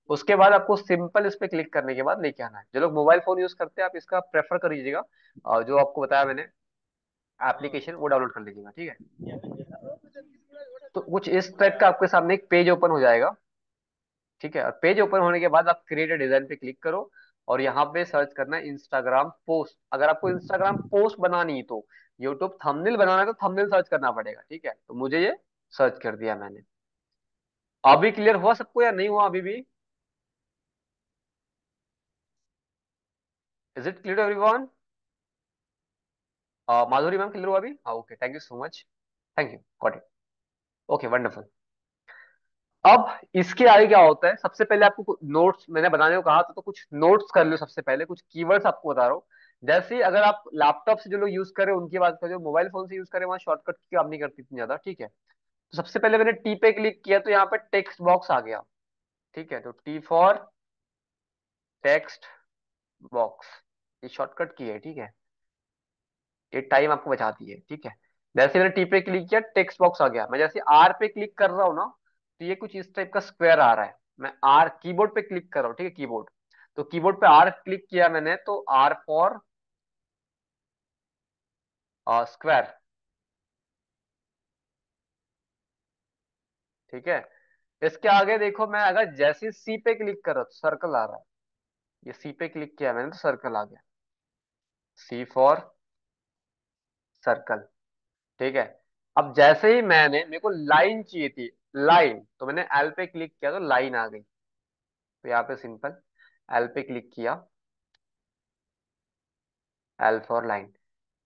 [SPEAKER 1] उसके बाद आपको सिंपल इस पे क्लिक करने के बाद लेके आना है, जो लोग मोबाइल फोन यूज करते हैं आप इसका प्रेफर कर लीजिएगा, और जो आपको बताया मैंने एप्लीकेशन, वो डाउनलोड कर लीजिएगा, ठीक है। तो कुछ इस टाइप का आपके सामने एक पेज ओपन हो जाएगा। ठीक है, और पेज ओपन होने के बाद आप क्रिएट अ डिजाइन पे क्लिक करो, और यहाँ पे सर्च करना है इंस्टाग्राम पोस्ट। अगर आपको इंस्टाग्राम पोस्ट बनानी है तो, यूट्यूब थंबनेल बनाना है तो थंबनेल सर्च करना पड़ेगा, ठीक है, तो मुझे ये सर्च कर दिया मैंने। अभी क्लियर हुआ सबको या नहीं हुआ अभी भी? Is it clear everyone? Madhuri ma'am clear हुआ अभी? हाँ, okay, thank you so much, thank you, got it. Okay, wonderful. अब इसके आगे क्या होता है, सबसे पहले आपको नोट्स मैंने बनाने को कहा था, तो कुछ नोट्स कर लो सबसे पहले, कुछ कीवर्ड्स आपको बता रहा हूँ। जैसे ही अगर आप लैपटॉप से जो लोग यूज कर रहे हैं उनकी बात करें, जो मोबाइल फोन से यूज कर रहे हैं वहाँ शॉर्टकट की काम नहीं करती इतनी ज्यादा, ठीक है। तो सबसे पहले मैंने टी पे क्लिक किया तो यहाँ पे टेक्स्ट बॉक्स आ गया। ठीक है, तो टी फॉर टेक्स्ट बॉक्स, ये शॉर्टकट की है, ठीक है, ये टाइम आपको बचाती है, ठीक है। जैसे मैंने टी पे क्लिक किया, टेक्स्ट बॉक्स आ गया। मैं जैसे आर पे क्लिक कर रहा हूँ ना, तो ये कुछ इस टाइप का स्क्वायर आ रहा है। मैं आर कीबोर्ड पे क्लिक कर रहा हूँ, ठीक है, कीबोर्ड, तो कीबोर्ड पे आर क्लिक किया मैंने, तो आर फॉर स्क्वायर। ठीक है। इसके आगे देखो, मैं अगर जैसे सी पे क्लिक कर रहा हूँ तो सर्कल आ रहा है। ये सी पे क्लिक किया मैंने तो सर्कल आ गया, सी फॉर सर्कल। ठीक है। अब जैसे ही मेरे को लाइन चाहिए थी, लाइन, तो मैंने एल पे क्लिक किया तो लाइन आ गई। तो यहाँ पे सिंपल एल पे क्लिक किया, एल फॉर लाइन।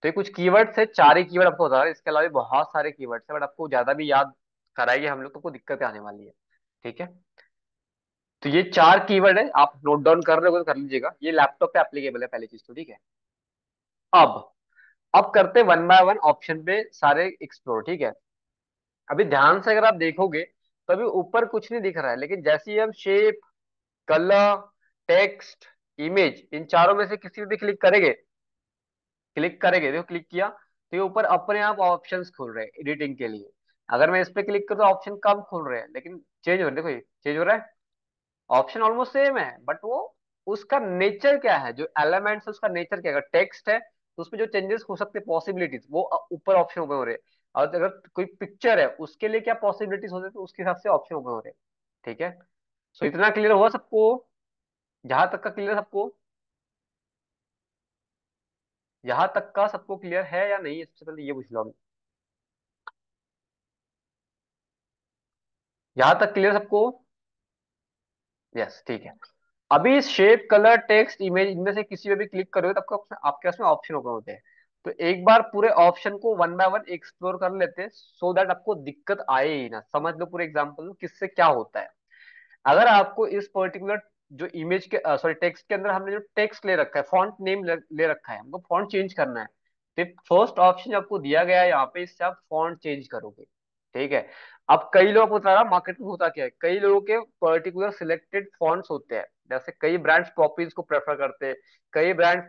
[SPEAKER 1] तो ये कुछ कीवर्ड्स है, चार ही कीवर्ड आपको बता रहा है, इसके अलावा भी बहुत सारे कीवर्ड्स है, बट आपको ज्यादा भी याद कराएंगे हम लोग तो कोई दिक्कतें आने वाली है। ठीक है। तो ये चार कीवर्ड है, आप नोट डाउन कर रहे हो तो कर लीजिएगा, ये लैपटॉप पे एप्लीकेबल है पहली चीज तो, ठीक है। अब अब करते वन बाय वन ऑप्शन पे सारे एक्सप्लोर, ठीक है। अभी ध्यान से अगर आप देखोगे तो अभी ऊपर कुछ नहीं दिख रहा है, लेकिन जैसे ही हम शेप, कलर, टेक्स्ट, इमेज, इन चारों में से किसी पे भी क्लिक करेंगे, देखो क्लिक किया तो ये ऊपर अपने आप ऑप्शंस खुल रहे हैं एडिटिंग के लिए। अगर मैं इस पे क्लिक करूँ तो ऑप्शन कम खुल रहे हैं, लेकिन चेंज हो रहे हैं, देखो ये चेंज हो रहा है। ऑप्शन ऑलमोस्ट सेम है, बट वो उसका नेचर क्या है, जो एलिमेंट्स है उसका नेचर क्या है। अगर टेक्स्ट है तो उसमें जो चेंजेस हो सकते हैं, पॉसिबिलिटीज, वो ऊपर ऑप्शन ओपन हो रहे हैं। और अगर कोई पिक्चर है उसके लिए क्या पॉसिबिलिटीज हो रही है, तो उसके हिसाब से ऑप्शन ओपन हो रहे हैं। ठीक है। सो इतना क्लियर हुआ सबको? जहां तक का क्लियर सबको? यहाँ तक का सबको क्लियर है या नहीं, इससे पहले ये पूछ लो अभी। यहाँ तक क्लियर सबको? यस, ठीक है। अभी शेप, कलर, टेक्स्ट, इमेज, इनमें से किसी पे भी क्लिक करोगे तो आपको आपके पास में ऑप्शन ओपन होते हैं। तो एक बार पूरे ऑप्शन को वन बाय वन एक्सप्लोर कर लेते हैं, सो दैट आपको दिक्कत आए ही ना। समझ लो पूरे एग्जांपल किससे क्या होता है। अगर आपको इस पर्टिकुलर जो इमेज के सॉरी टेक्स्ट के अंदर हमने जो टेक्स्ट ले रखा है, फॉन्ट नेम ले रखा है, हमको फॉन्ट चेंज करना है। तो फर्स्ट ऑप्शन आपको दिया गया है यहाँ पे, इससे आप फॉन्ट चेंज करोगे। ठीक है। अब कई लोग, बता रहा मार्केट में होता क्या है, कई लोगों के पर्टिकुलर सिलेक्टेड फॉन्ट्स होते हैं। जैसे कई ब्रांड्स पॉपीज को प्रेफर करते हैं, कई ब्रांड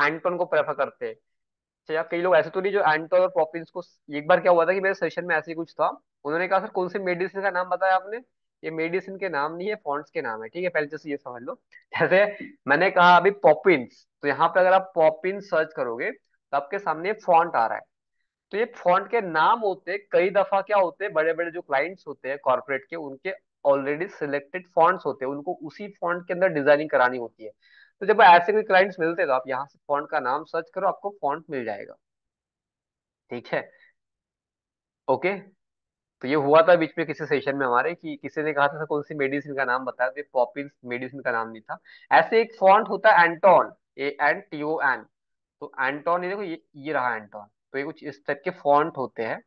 [SPEAKER 1] एंटोन को प्रेफर करते हैं। अच्छा, या कई लोग ऐसे तो नहीं जो एंटोन और पॉपीज को। एक बार क्या हुआ था कि मेरे सेशन में ऐसे ही कुछ था, उन्होंने कहा सर कौन से मेडिसिन का नाम बताया आपने। ये मेडिसिन के नाम नहीं है, फॉन्ट्स के नाम है। ठीक है, पहले जैसे ये समझ लो। जैसे मैंने कहा अभी पॉपिंस, तो यहाँ पे अगर आप पॉपिंस सर्च करोगे तो आपके सामने फॉन्ट आ रहा है। तो ये फॉन्ट के नाम होते हैं, कई दफा क्या होते हैं, बड़े बड़े जो क्लाइंट्स होते हैं कॉर्पोरेट के, उनके ऑलरेडी सिलेक्टेड फॉन्ट्स होते हैं, उनको उसी फॉन्ट के अंदर डिजाइनिंग करानी होती है। तो जब ऐसे कोई क्लाइंट्स मिलते हैं तो आप यहाँ से फॉन्ट का नाम सर्च करो, आपको फॉन्ट मिल जाएगा। ठीक है। ओके। तो ये हुआ था बीच में किसी सेशन में हमारे, कि किसी ने कहा था "सर, कौन सी मेडिसिन का नाम बताया", तो पॉपिंस मेडिसिन का नाम नहीं था। ऐसे एक फॉन्ट होता है एंटोन, ANTON। तो एंटोन, ये देखो, ये रहा एंटोन। तो ये कुछ इस टाइप के फॉन्ट होते हैं,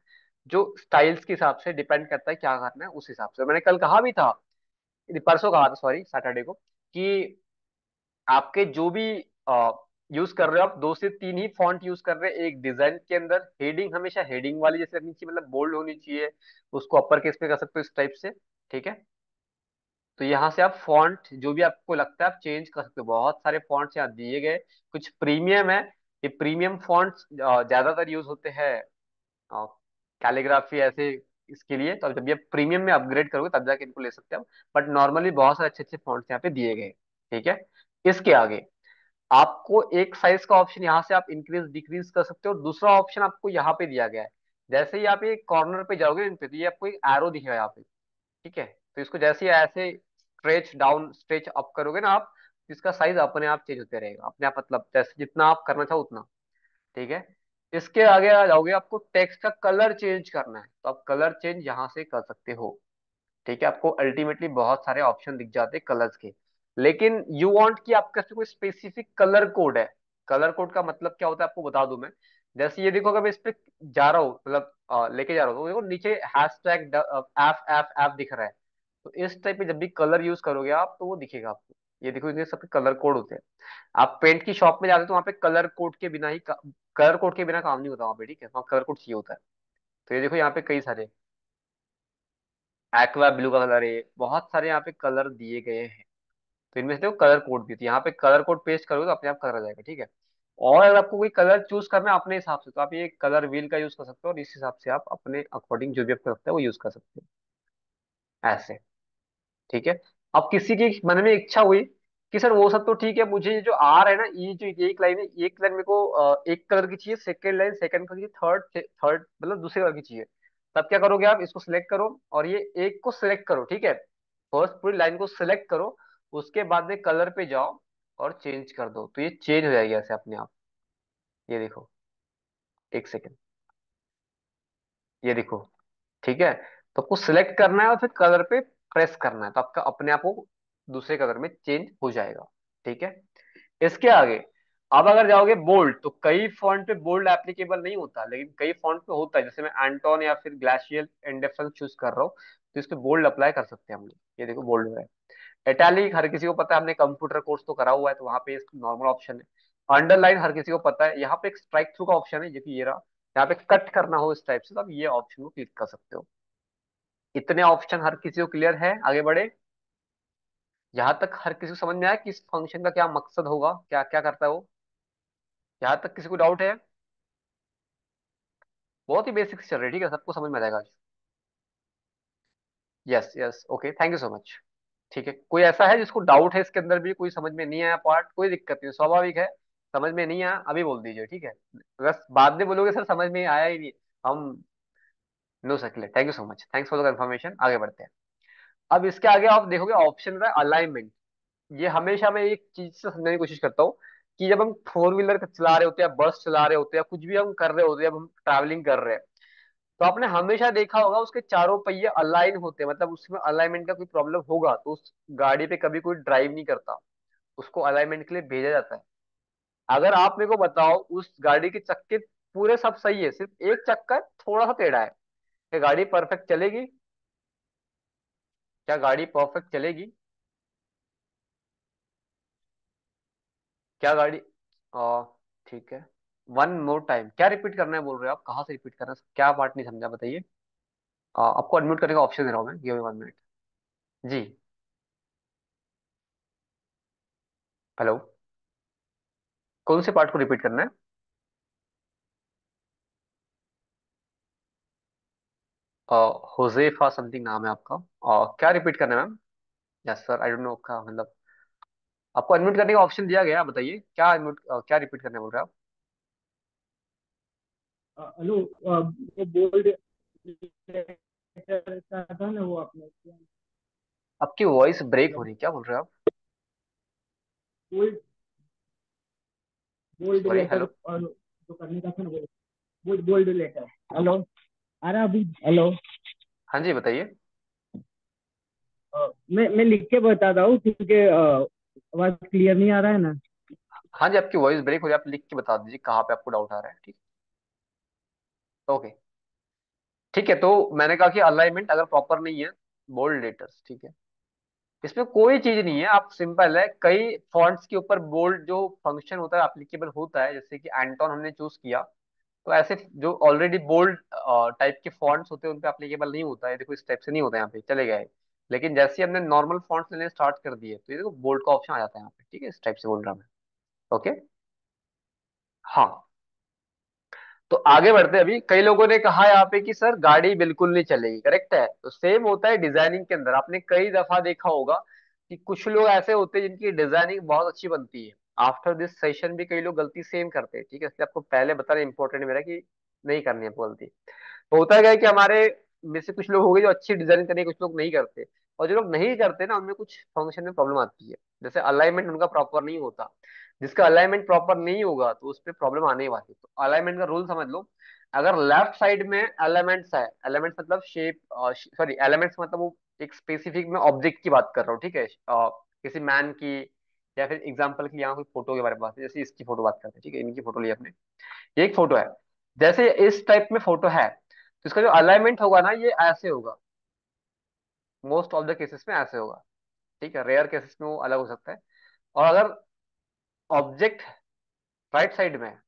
[SPEAKER 1] जो स्टाइल्स के हिसाब से डिपेंड करता है क्या करना है उस हिसाब से। मैंने कल कहा भी था, परसों कहा था सॉरी, सैटरडे को, कि आपके जो भी यूज कर रहे हो, आप दो से तीन ही फॉन्ट यूज कर रहे हैं एक डिजाइन के अंदर। हेडिंग हमेशा हेडिंग वाली जैसे रखनी चाहिए, मतलब बोल्ड होनी चाहिए, उसको अपर केस में कर सकते हो इस टाइप से। ठीक है। तो यहाँ से आप फॉन्ट जो भी आपको लगता है आप चेंज कर सकते हो। बहुत सारे फॉन्ट्स यहाँ दिए गए, कुछ प्रीमियम है। ये प्रीमियम फॉन्ट्स ज्यादातर यूज होते हैं कैलीग्राफी ऐसे, इसके लिए। तो जब ये प्रीमियम में अपग्रेड करोगे तब जाके इनको ले सकते हो। बट नॉर्मली बहुत सारे अच्छे अच्छे फॉन्ट्स यहाँ पे दिए गए। ठीक है। इसके आगे आपको एक साइज का ऑप्शन यहाँ से आप इंक्रीज डिक्रीज कर सकते हो, और दूसरा ऑप्शन आपको यहाँ पे दिया गया है। जैसे ही आप ये कॉर्नर पे जाओगे इन पे, तो ये आपको एक एरो दिखेगा यहाँ पे। ठीक है। तो इसको जैसे ही ऐसे स्ट्रेच डाउन स्ट्रेच अप करोगे ना आप, तो इसका साइज अपने आप चेंज होते रहेगा, अपने आप, मतलब जैसे जितना आप करना चाहो उतना। ठीक है। इसके आगे आ जाओगे, आपको टेक्स्ट का कलर चेंज करना है, तो आप कलर चेंज यहाँ से कर सकते हो। ठीक है। आपको अल्टीमेटली बहुत सारे ऑप्शन दिख जाते हैं कलर्स के। लेकिन यू वांट कि आपके पास कोई स्पेसिफिक कलर कोड है। कलर कोड का मतलब क्या होता है आपको बता दूं मैं। जैसे ये देखो, अगर मैं इस पे जा रहा हूँ, मतलब लेके जा रहा हूँ, तो देखो नीचे हैशटैग एफ एफ एफ दिख रहा है। तो इस टाइप पे जब भी कलर यूज करोगे आप, तो वो दिखेगा आपको। ये देखो, इनके सबके कलर कोड होते हैं। आप पेंट की शॉप में जाते हो तो वहाँ पे कलर कोड के बिना ही कलर कोड के बिना काम नहीं होता वहाँ पे। ठीक है, वहाँ कलर कोड चाहिए होता है। तो ये देखो यहाँ पे कई सारे एक्वा ब्लू का कलर है, बहुत सारे यहाँ पे कलर दिए गए हैं। तो इनमें से देखो कलर कोड भी, तो यहाँ पे कलर कोड पेस्ट करोगे तो अपने आप कलर आ जाएगा। ठीक है। और अगर आपको कोई कलर चूज करना है अपने हिसाब से, तो आप ये कलर व्हील का यूज कर सकते हो, और इस हिसाब से आप अपने अकॉर्डिंग जो भी आपको लगता है वो यूज कर सकते हो ऐसे। ठीक है। अब किसी की मन में इच्छा हुई कि सर वो सब तो ठीक है, मुझे ये जो आर है ना, ये जो एक लाइन है, एक लाइन मेरे को एक कलर की चाहिए, सेकंड लाइन सेकंड कलर की, थर्ड थर्ड मतलब दूसरे कलर की चाहिए। तब क्या करोगे आप, इसको सिलेक्ट करो और ये एक को सिलेक्ट करो। ठीक है। फर्स्ट पूरी लाइन को सिलेक्ट करो, उसके बाद में कलर पे जाओ और चेंज कर दो, तो ये चेंज हो जाएगी ऐसे अपने आप। ये देखो, एक सेकेंड, ये देखो। ठीक है। तो आपको सिलेक्ट करना है और फिर कलर पे प्रेस करना है, तो आपका अपने आप वो दूसरे कलर में चेंज हो जाएगा। ठीक है। इसके आगे अब अगर जाओगे बोल्ड, तो कई फॉन्ट पे बोल्ड एप्लीकेबल नहीं होता, लेकिन कई फॉन्ट पे होता है। जैसे मैं एंटोन या फिर ग्लाशियल एंडेरसन चूज कर रहा हूँ, तो इस पे बोल्ड अप्लाई कर सकते हैं हम लोग। ये देखो बोल्ड है। इटैलिक हर किसी को पता है, हमने कंप्यूटर कोर्स तो करा हुआ है, तो वहां पे नॉर्मल ऑप्शन है। अंडरलाइन हर किसी को पता है, यहाँ पे एक स्ट्राइक थ्रू का ऑप्शन है, जो कि ये रहा। यहाँ पे कट करना हो इस टाइप से, तो आप ये ऑप्शन को क्लिक कर सकते हो। इतने ऑप्शन हर किसी को क्लियर है, आगे बढ़े। यहाँ तक हर किसी को समझ में आया कि इस फंक्शन का क्या मकसद होगा, क्या क्या करता है वो। यहाँ तक किसी को डाउट है। बहुत ही बेसिक से चल रही है। ठीक है, सबको समझ में आ जाएगा आज। Yes yes, okay, thank you so much. ठीक है, कोई ऐसा है जिसको डाउट है इसके अंदर भी, कोई समझ में नहीं आया पार्ट, कोई दिक्कत नहीं, स्वाभाविक है। समझ में नहीं आया अभी बोल दीजिए। ठीक है। बस बाद में बोलोगे सर समझ में आया ही नहीं, हम नो सकले। Thank you so much, thanks for the confirmation. आगे बढ़ते हैं। अब इसके आगे आप देखोगे ऑप्शन है अलाइनमेंट। ये हमेशा मैं एक चीज से समझने की कोशिश करता हूँ, कि जब हम फोर व्हीलर चला रहे होते हैं, बस चला रहे होते हैं, या कुछ भी हम कर रहे होते हैं, जब हम ट्रैवलिंग कर रहे हैं, तो आपने हमेशा देखा होगा उसके चारों पहिए अलाइन होते हैं, मतलब उसमें अलाइनमेंट का कोई प्रॉब्लम होगा तो उस गाड़ी पे कभी कोई ड्राइव नहीं करता। उसको अलाइनमेंट के लिए भेजा जाता है। अगर आप मेरे को बताओ उस गाड़ी के चक्के पूरे सब सही है, सिर्फ एक चक्का थोड़ा सा टेढ़ा है, क्या गाड़ी परफेक्ट चलेगी? क्या गाड़ी परफेक्ट चलेगी? क्या गाड़ी ठीक है। वन मोर टाइम, क्या रिपीट करना है बोल रहे हो आप? कहाँ से रिपीट करना है, क्या पार्ट नहीं समझा बताइए। आपको अनम्यूट करने का ऑप्शन दे रहा हूँ मैं, गिव मी 1 मिनट। जी। हेलो। कौन से पार्ट को रिपीट करना है? होजेफा समथिंग नाम है आपका। क्या रिपीट करना है ma'am? Yes sir, I don't know का मतलब। आपको अनम्यूट करने का ऑप्शन दिया गया, बताइए क्या अनम्यूट, क्या रिपीट करने बोल रहे हैं आप?
[SPEAKER 2] हेलो। वो बोल्ड लेटर का था ना, वो आपने
[SPEAKER 1] आपकी वॉइस ब्रेक हो रही है, क्या बोल रहे हो आप?
[SPEAKER 2] Bold bold
[SPEAKER 1] sorry,
[SPEAKER 2] letter
[SPEAKER 1] hello.
[SPEAKER 2] और जो करने का था ना, वो बोल्ड बोल्ड लेटर। हेलो, आ रहा अभी? हेलो।
[SPEAKER 1] हाँ जी, बताइए।
[SPEAKER 2] मैं लिख के बताता हूँ क्योंकि आवाज क्लियर नहीं आ रहा है ना।
[SPEAKER 1] हाँ जी, आपकी वॉइस ब्रेक हो रही है, आप लिख के बता दीजिए कहाँ पे आपको डाउट आ रहा है, ठीक। ओके। ठीक है, तो मैंने कहा कि अलाइनमेंट अगर प्रॉपर नहीं है, बोल्ड लेटर्स, ठीक है। इसमें कोई चीज नहीं है, आप सिंपल है, कई फॉन्ट्स के ऊपर बोल्ड जो फंक्शन होता है एप्लीकेबल होता है, जैसे कि एंटोन हमने चूज किया, तो ऐसे जो ऑलरेडी बोल्ड टाइप के फॉन्ट्स होते हैं उन पे एप्लीकेबल नहीं होता है। देखो इस टाइप से नहीं होता है, यहाँ पे चले गए। लेकिन जैसे ही हमने नॉर्मल फॉन्ट्स लेने स्टार्ट कर दिए, तो ये देखो बोल्ड का ऑप्शन आ जाता है यहाँ पे, ठीक है, इस टाइप से बोल रहा हूँ मैं। ओके। हाँ। तो आगे बढ़ते हैं। अभी कई लोगों ने कहा यहाँ पे कि सर गाड़ी बिल्कुल नहीं चलेगी, करेक्ट है, तो सेम होता है डिजाइनिंग के अंदर। आपने कई दफा देखा होगा कि कुछ लोग ऐसे होते हैं जिनकी डिजाइनिंग बहुत अच्छी बनती है, आफ्टर दिस सेशन भी कई लोग गलती सेम करते हैं, ठीक है, इसलिए आपको पहले बताना इंपॉर्टेंट मेरा कि नहीं करनी है आपको गलती। तो होता क्या है कि हमारे में से कुछ लोग हो गए जो अच्छी डिजाइन करने, कुछ लोग नहीं करते। और जो लोग नहीं करते ना, उनमें कुछ फंक्शन में प्रॉब्लम आती है, जैसे अलाइनमेंट उनका प्रॉपर नहीं होता। जिसका अलाइनमेंट प्रॉपर नहीं होगा तो उस पर प्रॉब्लम आने वाली है। तो अलाइनमेंट का रूल समझ लो। अगर लेफ्ट साइड में एलिमेंट्स है, एलिमेंट्स मतलब शेप, सॉरी एलिमेंट्स मतलब वो एक स्पेसिफिक में ऑब्जेक्ट की बात कर रहा हूँ, ठीक है, किसी मैन की, या फिर एग्जांपल की यहाँ कोई फोटो के बारे में बात है, जैसे इसकी फोटो बात करते हैं, ठीक है, इनकी फोटो ली अपने, ये एक फोटो है। जैसे इस टाइप में फोटो है, तो इसका जो अलाइनमेंट होगा ना, ये ऐसे होगा। मोस्ट ऑफ द केसेस में ऐसे होगा, ठीक है, रेयर केसेस में वो अलग हो सकता है। और अगर ऑब्जेक्ट राइट साइड में है,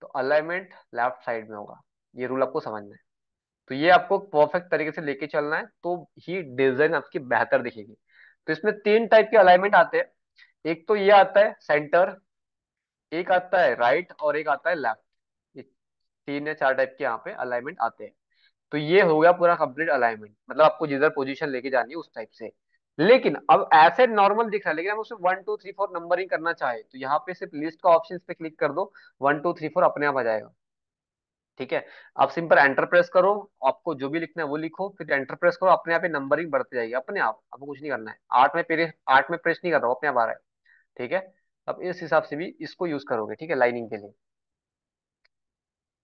[SPEAKER 1] तो अलाइनमेंट लेफ्ट साइड में होगा। ये रूल आपको समझना है। तो ये आपको परफेक्ट तरीके से लेके चलना है, तो ही डिजाइन आपकी बेहतर दिखेगी। तो इसमें तीन टाइप के अलाइनमेंट आते हैं। एक तो ये आता है सेंटर, एक आता है राइट, और एक आता है लेफ्ट। ये तीन या चार टाइप के यहाँ पे अलाइनमेंट आते हैं। तो ये हो गया पूरा कंप्लीट अलाइनमेंट, मतलब आपको जिधर पोजीशन लेके जानी है उस टाइप से। लेकिन अब ऐसे नॉर्मल दिख रहा है, लेकिन हम उसमें 1 2 3 4 नंबरिंग करना चाहे, तो यहाँ पे सिर्फ लिस्ट का ऑप्शन पे क्लिक कर दो, 1 2 3 4 अपने आप आ जाएगा, ठीक है। आप सिंपल एंटर प्रेस करो, आपको जो भी लिखना है वो लिखो, फिर एंटर प्रेस करो, अपने आप ही नंबरिंग बढ़ती जाएगी अपने आप, आपको कुछ नहीं करना है। आठ में प्रेस नहीं कर रहा हूँ, अपने आप आ रहा है, ठीक है। अब इस हिसाब से भी इसको यूज करोगे, ठीक है, लाइनिंग के लिए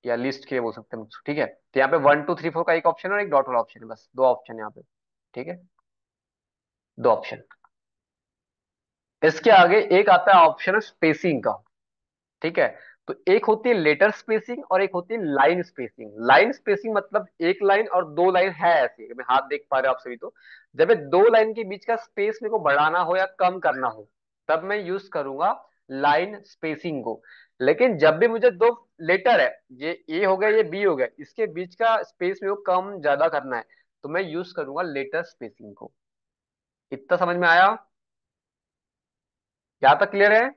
[SPEAKER 1] या लिस्ट के लिए बोल सकते हैं मुझको, ठीक है। तो यहाँ पे 1 2 3 4 का एक ऑप्शन है और एक डॉट वाला ऑप्शन है, बस दो ऑप्शन है यहाँ पे, ठीक है, दो ऑप्शन। इसके आगे एक आता है ऑप्शन स्पेसिंग का, ठीक है। तो एक होती है लेटर स्पेसिंग और एक होती है लाइन स्पेसिंग। लाइन स्पेसिंग मतलब एक लाइन और दो लाइन है ऐसे, मैं हाथ देख पा रहे हो आप सभी, तो जब ये दो लाइन के बीच का स्पेस मेरे को बढ़ाना हो या कम करना हो, तब मैं यूज करूंगा लाइन स्पेसिंग को। लेकिन जब भी मुझे दो लेटर है, ये ए हो गया ये बी हो गया, इसके बीच का स्पेस मेरे को कम ज्यादा करना है, तो मैं यूज करूंगा लेटर स्पेसिंग को। इतना समझ में आया? यहाँ तक क्लियर है?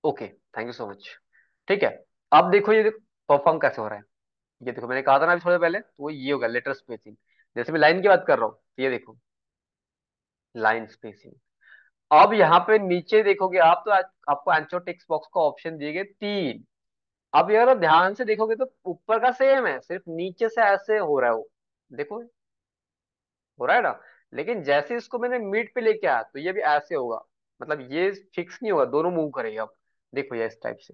[SPEAKER 1] Okay, thank you so much. ठीक है। अब देखो ये परफॉर्म कैसे हो रहा है। ये देखो, मैंने कहा था ना अभी थोड़े पहले, तो वो ये होगा लेटर स्पेसिंग। जैसे मैं लाइन की बात कर रहा हूँ, तो ये देखो लाइन स्पेसिंग। अब यहाँ पे नीचे देखोगे आप, तो आपको आंसर टेक्स्ट बॉक्स का ऑप्शन दिए गए तीन। अब यार ध्यान से देखोगे तो ऊपर का सेम है, सिर्फ नीचे से ऐसे हो रहा है वो, देखो हो रहा है ना। लेकिन जैसे इसको मैंने मिड पे लेके आया, तो ये भी ऐसे होगा, मतलब ये फिक्स नहीं होगा, दोनों मूव करेगा। अब देखो ये इस टाइप से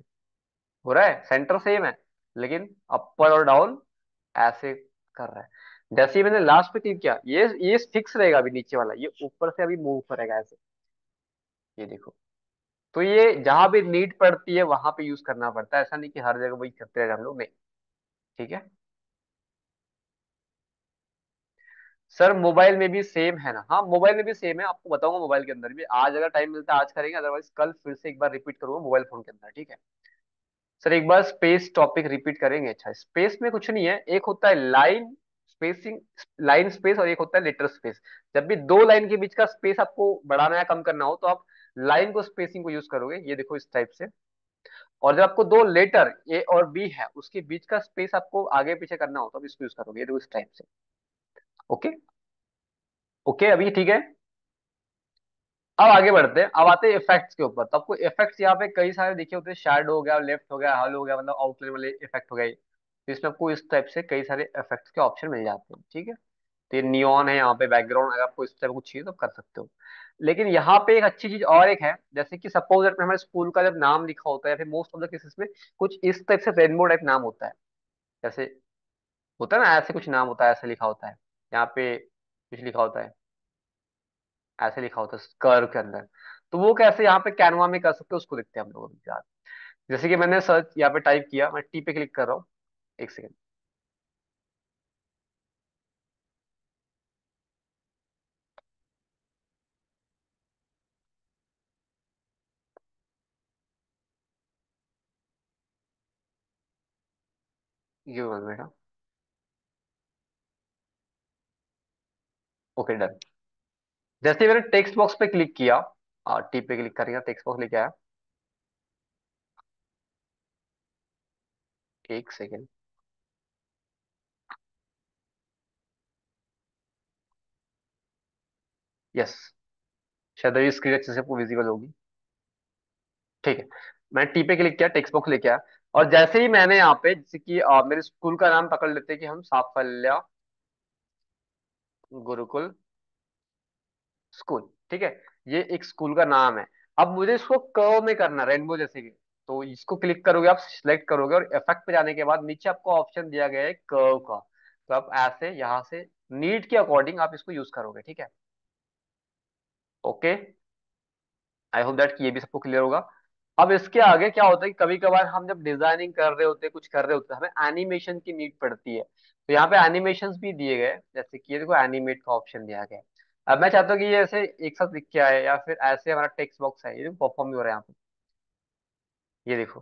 [SPEAKER 1] हो रहा है, सेंटर सेम है, लेकिन अपर और डाउन ऐसे कर रहा है। जैसे ही मैंने लास्ट पे क्लिक किया, ये फिक्स रहेगा अभी नीचे वाला, ये ऊपर से अभी मूव करेगा ऐसे। ये देखो। तो ये जहां भी नीड पड़ती है वहां पे यूज करना पड़ता है, ऐसा नहीं कि हर जगह वही करते रहे हम लोग, नहीं। ठीक है। सर मोबाइल में भी सेम है ना? हाँ मोबाइल में भी सेम है, आपको बताऊंगा मोबाइल के अंदर भी। आज अगर टाइम मिलता है आज करेंगे, अदरवाइज कल फिर से एक बार रिपीट करूंगा मोबाइल फोन के अंदर, ठीक है। सर एक बार स्पेस टॉपिक रिपीट करेंगे। अच्छा, स्पेस में कुछ नहीं है, एक होता है लाइन स्पेसिंग, लाइन स्पेस, और एक होता है लेटर स्पेस। जब भी दो लाइन के बीच का स्पेस आपको बढ़ाना या कम करना हो तो आप लाइन को स्पेसिंग को यूज करोगे, ये देखो इस टाइप से। और जब आपको दो लेटर ए और बी है उसके बीच का स्पेस आपको आगे पीछे करना हो तो आप इसको यूज करोगे, ये देखो इस टाइप से। ओके। ओके अभी ठीक है। अब आगे बढ़ते हैं, अब आते हैं इफेक्ट्स के ऊपर। तो आपको इफेक्ट्स यहाँ पे कई सारे दिखे होते हैं, शैडो हो गया, लेफ्ट हो गया, हल हो गया, मतलब आउटलाइन वाले इफेक्ट हो गए। तो इसमें आपको इस टाइप से कई सारे इफेक्ट्स के ऑप्शन मिल जाते हैं, ठीक है। तो ये नियॉन है यहाँ पे बैकग्राउंड, अगर आपको इस टाइप कुछ चाहिए तो कर सकते हो। लेकिन यहाँ पे एक अच्छी चीज और एक है, जैसे कि सपोज दैट हमारे स्कूल का जब नाम लिखा होता है या फिर मोस्ट ऑफ द केसेस में कुछ इस टाइप से रेनबो टाइप नाम होता है। जैसे होता है ना, ऐसे कुछ नाम होता है, ऐसे लिखा होता है। यहाँ पे कुछ लिखा होता है, ऐसे लिखा होता है कर्व के अंदर। तो वो कैसे यहाँ पे कैनवा में कर सकते हो उसको देखते हैं हम लोग अभी यार। जैसे कि मैंने सर्च यहाँ पे टाइप किया, मैं टी पे क्लिक कर रहा हूँ। एक सेकंड। ये बेटा। Okay done. जैसे ही मैंने टेक्स्ट बॉक्स पे क्लिक किया, टी पे क्लिक करेंगे, टेक्स्ट बॉक्स लेके आया। एक सेकेंड। यस, शायद अभी स्क्रीन अच्छे से आपको विजिबल होगी। ठीक है। मैंने टी पे क्लिक किया, टेक्स्ट बॉक्स लेके आया। और जैसे ही मैंने यहाँ पे जैसे कि मेरे स्कूल का नाम पकड़ लेते हैं कि हम साफल्य गुरुकुल स्कूल, ठीक है। ये एक स्कूल का नाम है। अब मुझे इसको कर्व में करना, रेनबो जैसे कि। तो इसको क्लिक करोगे, आप सिलेक्ट करोगे, और इफेक्ट पे जाने के बाद नीचे आपको ऑप्शन दिया गया है कर्व का। तो आप ऐसे यहाँ से नीड के अकॉर्डिंग आप इसको यूज करोगे, ठीक है। ओके। आई होप दैट कि ये भी सबको क्लियर होगा। अब इसके आगे क्या होता है कि कभी कभार हम जब डिजाइनिंग कर रहे होते हैं, कुछ कर रहे होते हैं, हमें एनिमेशन की नीड पड़ती है। तो यहाँ पे एनिमेशंस भी दिए गए हैं, जैसे कि ये देखो एनिमेट का ऑप्शन दिया गया है। अब मैं चाहता हूँ कि ये ऐसे एक साथ दिख के आए, या फिर ऐसे हमारा टेक्स्ट बॉक्स है, ये देखो परफॉर्म भी हो रहा है यहाँ पे। ये देखो।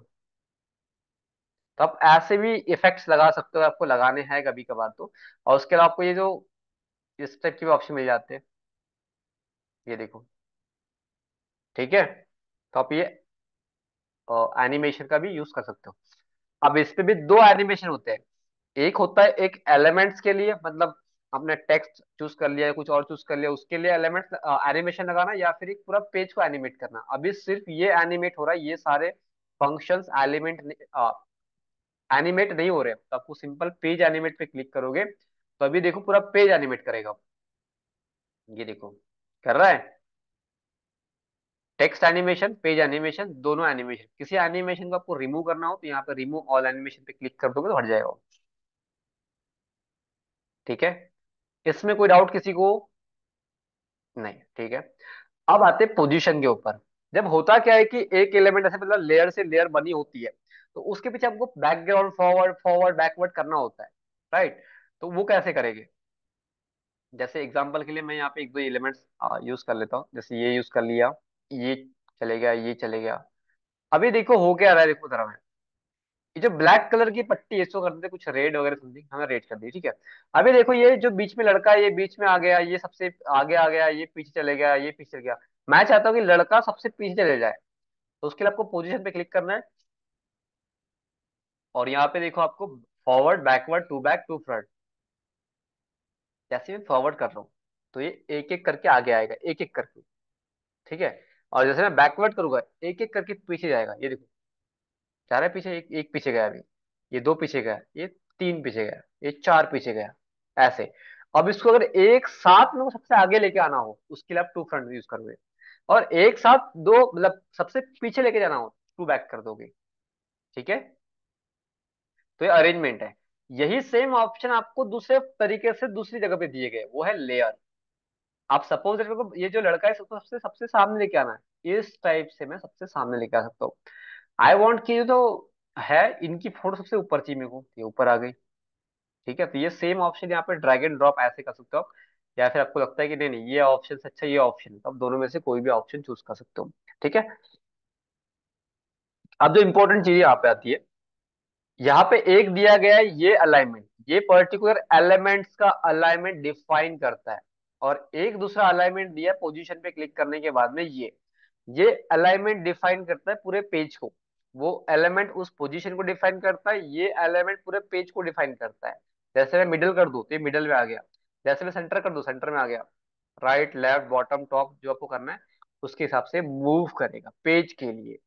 [SPEAKER 1] तो आप ऐसे भी इफेक्ट्स लगा सकते हो, आपको लगाने हैं कभी कभार तो। और उसके अलावा आपको ये जो इस टाइप के भी ऑप्शन मिल जाते हैं। ये देखो। ठीक है। तो आप ये एनिमेशन का भी यूज कर सकते हो। अब इस पे भी दो एनिमेशन होते हैं। एक होता है एक एलिमेंट्स के लिए, मतलब आपने टेक्स्ट चूज कर लिया या कुछ और चूज कर लिया उसके लिए एलिमेंट्स एनिमेशन लगाना, या फिर एक पूरा पेज को एनिमेट करना। अभी सिर्फ ये एनिमेट हो रहा है, ये सारे फंक्शंस एलिमेंट एनिमेट नहीं हो रहे। तो आपको सिंपल पेज एनिमेट पे क्लिक करोगे तो अभी देखो पूरा पेज एनिमेट करेगा। ये देखो कर रहा है। टेक्स्ट एनिमेशन, पेज एनिमेशन, दोनों एनिमेशन। किसी एनिमेशन को आपको रिमूव करना हो तो यहाँ पे रिमूव ऑल एनिमेशन पे क्लिक कर दोगे तो हट जाएगा वो। ठीक है। इसमें कोई डाउट किसी को? नहीं, ठीक है। अब आते पोजीशन के ऊपर। जब होता क्या है कि एक एलिमेंट ऐसे मतलब लेयर से लेयर बनी होती है, तो उसके पीछे आपको बैकग्राउंड फॉरवर्ड फॉरवर्ड बैकवर्ड करना होता है, राइट। तो वो कैसे करेंगे? जैसे एग्जांपल के लिए मैं यहाँ पे एक दो एलिमेंट्स यूज कर लेता हूँ, जैसे ये यूज कर लिया। ये चले गया, ये चले गया। अभी देखो हो क्या रहा है, देखो जरा। ये जो ब्लैक कलर की पट्टी है इसको कर देते कुछ रेड वगैरह समथिंग, हमें रेड कर दी, ठीक है। अभी देखो ये जो बीच में लड़का है ये बीच में आ गया, ये सबसे आगे आ गया, ये पीछे चले गया, ये पीछे चले गया। मैं चाहता हूँ कि लड़का सबसे पीछे चले जाए। तो उसके लिए आपको पोजीशन पे क्लिक करना है। और यहाँ पे देखो आपको forward backward to back to front. जैसे मैं फॉरवर्ड कर रहा हूँ तो ये एक एक करके आगे आएगा, एक एक करके। ठीक है। और जैसे मैं बैकवर्ड करूंगा एक एक करके पीछे जाएगा, ये देखो। जा रहा है पीछे, एक एक पीछे गया अभी। ये दो पीछे गया, ये तीन पीछे गया, ये चार पीछे गया। ऐसे। अब इसको अगर एक साथ में सबसे आगे लेके आना हो उसके लिए आप टू फ्रंट यूज करोगे। और एक साथ दो मतलब सबसे पीछे लेके जाना हो टू बैक कर दोगे। ठीक है। तो ये अरेंजमेंट है। यही सेम ऑप्शन आपको दूसरे तरीके से दूसरी जगह पे दिए गए, वो है लेयर। आप सपोज को ये जो लड़का है इसको सबसे सबसे सामने लेके आना है, इस टाइप से मैं सबसे सामने लेके आ सकता हूँ। आई वॉन्ट की तो है, इनकी फोटो सबसे ऊपर चाहिए मेरे को, ये ऊपर आ गई। ठीक है, तो ये सेम ऑप्शन यहाँ पे ड्रैग एंड ड्रॉप ऐसे कर सकते हो आप। या फिर आपको लगता है कि नहीं नहीं ये ऑप्शन से अच्छा ये ऑप्शन है, तो आप दोनों में से कोई भी ऑप्शन चूज कर सकते हो। ठीक है। अब जो इंपॉर्टेंट चीज यहाँ पे आती है, यहाँ पे एक दिया गया है ये अलाइनमेंट, ये पर्टिकुलर एलिमेंट्स का अलाइनमेंट डिफाइन करता है। और एक दूसरा अलाइनमेंट दिया है पोजीशन पे क्लिक करने के बाद में, ये अलाइनमेंट डिफाइन करता है पूरे पेज को। वो एलिमेंट उस पोजीशन को डिफाइन करता है, ये एलिमेंट पूरे पेज को डिफाइन करता है। जैसे मैं मिडल कर दूं तो ये मिडल में आ गया, जैसे मैं सेंटर कर दूं सेंटर में आ गया। राइट लेफ्ट बॉटम टॉप जो आपको करना है उसके हिसाब से मूव करेगा पेज के लिए।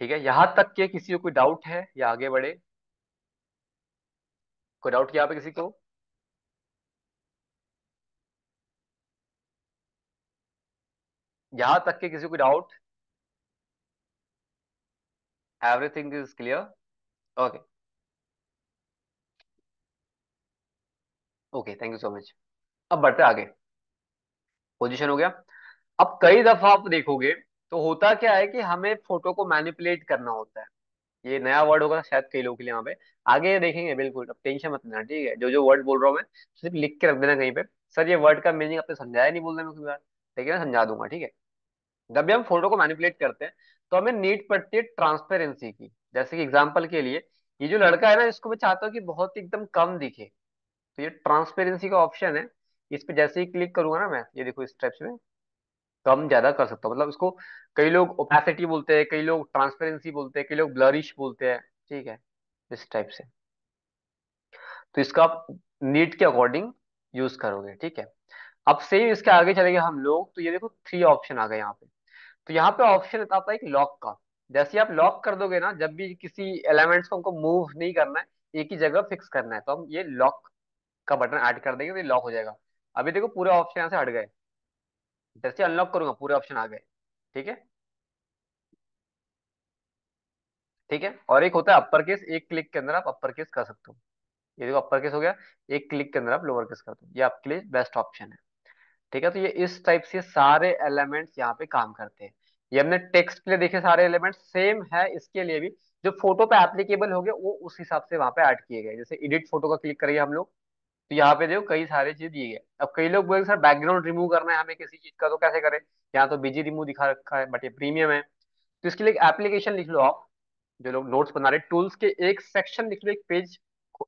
[SPEAKER 1] ठीक है, यहां तक के किसी को कोई डाउट है या आगे बढ़े? कोई डाउट किया पे किसी को? यहां तक के किसी को doubt? Everything is clear? Okay. Okay, thank you so much. अब बढ़ते आगे। पोजीशन हो गया। अब कई दफा आप देखोगे तो होता क्या है कि हमें फोटो को मैनिपुलेट करना होता है। ये नया वर्ड होगा शायद कई लोगों के लिए, यहाँ पे आगे देखेंगे, बिल्कुल अब टेंशन मत लेना। ठीक है, जो जो वर्ड बोल रहा हूँ मैं सिर्फ लिख के रख देना कहीं पे। सर ये वर्ड का मीनिंग आपने समझाया नहीं बोलने में कोई बार, लेकिन मैं समझा दूंगा। ठीक है। जब भी हम फोटो को मैनिपुलेट करते हैं तो हमें नीड पड़ती है ट्रांसपेरेंसी की। जैसे कि एग्जांपल के लिए ये जो लड़का है ना इसको मैं चाहता हूँ कि बहुत एकदम कम दिखे, तो ये ट्रांसपेरेंसी का ऑप्शन है। इस पे जैसे ही क्लिक करूंगा ना मैं, ये देखो इस स्टेप्स में कम ज्यादा कर सकता हूँ। मतलब इसको कई लोग ओपेसिटी बोलते हैं, कई लोग ट्रांसपेरेंसी बोलते हैं, कई लोग ब्लरिश बोलते हैं। ठीक है, इस टाइप से। तो इसका आप नीड के अकॉर्डिंग यूज करोगे। ठीक है। अब सेम इसके आगे चलेंगे हम लोग, तो ये देखो थ्री ऑप्शन आ गए यहाँ पे। तो यहाँ पे ऑप्शन आता है एक लॉक का। जैसे ही आप लॉक कर दोगे ना, जब भी किसी एलिमेंट्स को हमको मूव नहीं करना है, एक ही जगह फिक्स करना है, तो हम ये लॉक का बटन ऐड कर देंगे तो ये लॉक हो जाएगा। अभी देखो पूरे ऑप्शन यहाँ से हट गए, जैसे अनलॉक करूंगा पूरे ऑप्शन आ गए। ठीक है। ठीक है, और एक होता है अपर केस, एक क्लिक के अंदर आप अपर केस कर सकते हो। ये देखो अपर केस हो गया, एक क्लिक के अंदर आप लोअर केस कर दो, ये आपके लिए बेस्ट ऑप्शन है। ठीक है, तो ये इस टाइप से सारे एलिमेंट्स यहाँ पे काम करते हैं। ये हमने टेक्स्ट के लिए देखे सारे एलिमेंट्स, सेम है इसके लिए भी। जो फोटो पे एप्लीकेबल हो गए वो उस हिसाब से वहां पे ऐड किए गए। जैसे एडिट फोटो का क्लिक करिए हम लोग, तो यहाँ पे देखो कई सारे चीज दिए गए। अब कई लोग बोलेंगे सर बैकग्राउंड रिमूव करना है हमें किसी चीज का, तो कैसे करें? यहाँ तो बीजी रिमूव दिखा रखा है बट ये प्रीमियम है। तो इसके लिए एक एप्लीकेशन लिख लो आप। जो लोग नोट्स बना रहे टूल्स के एक सेक्शन लिख लो, एक पेज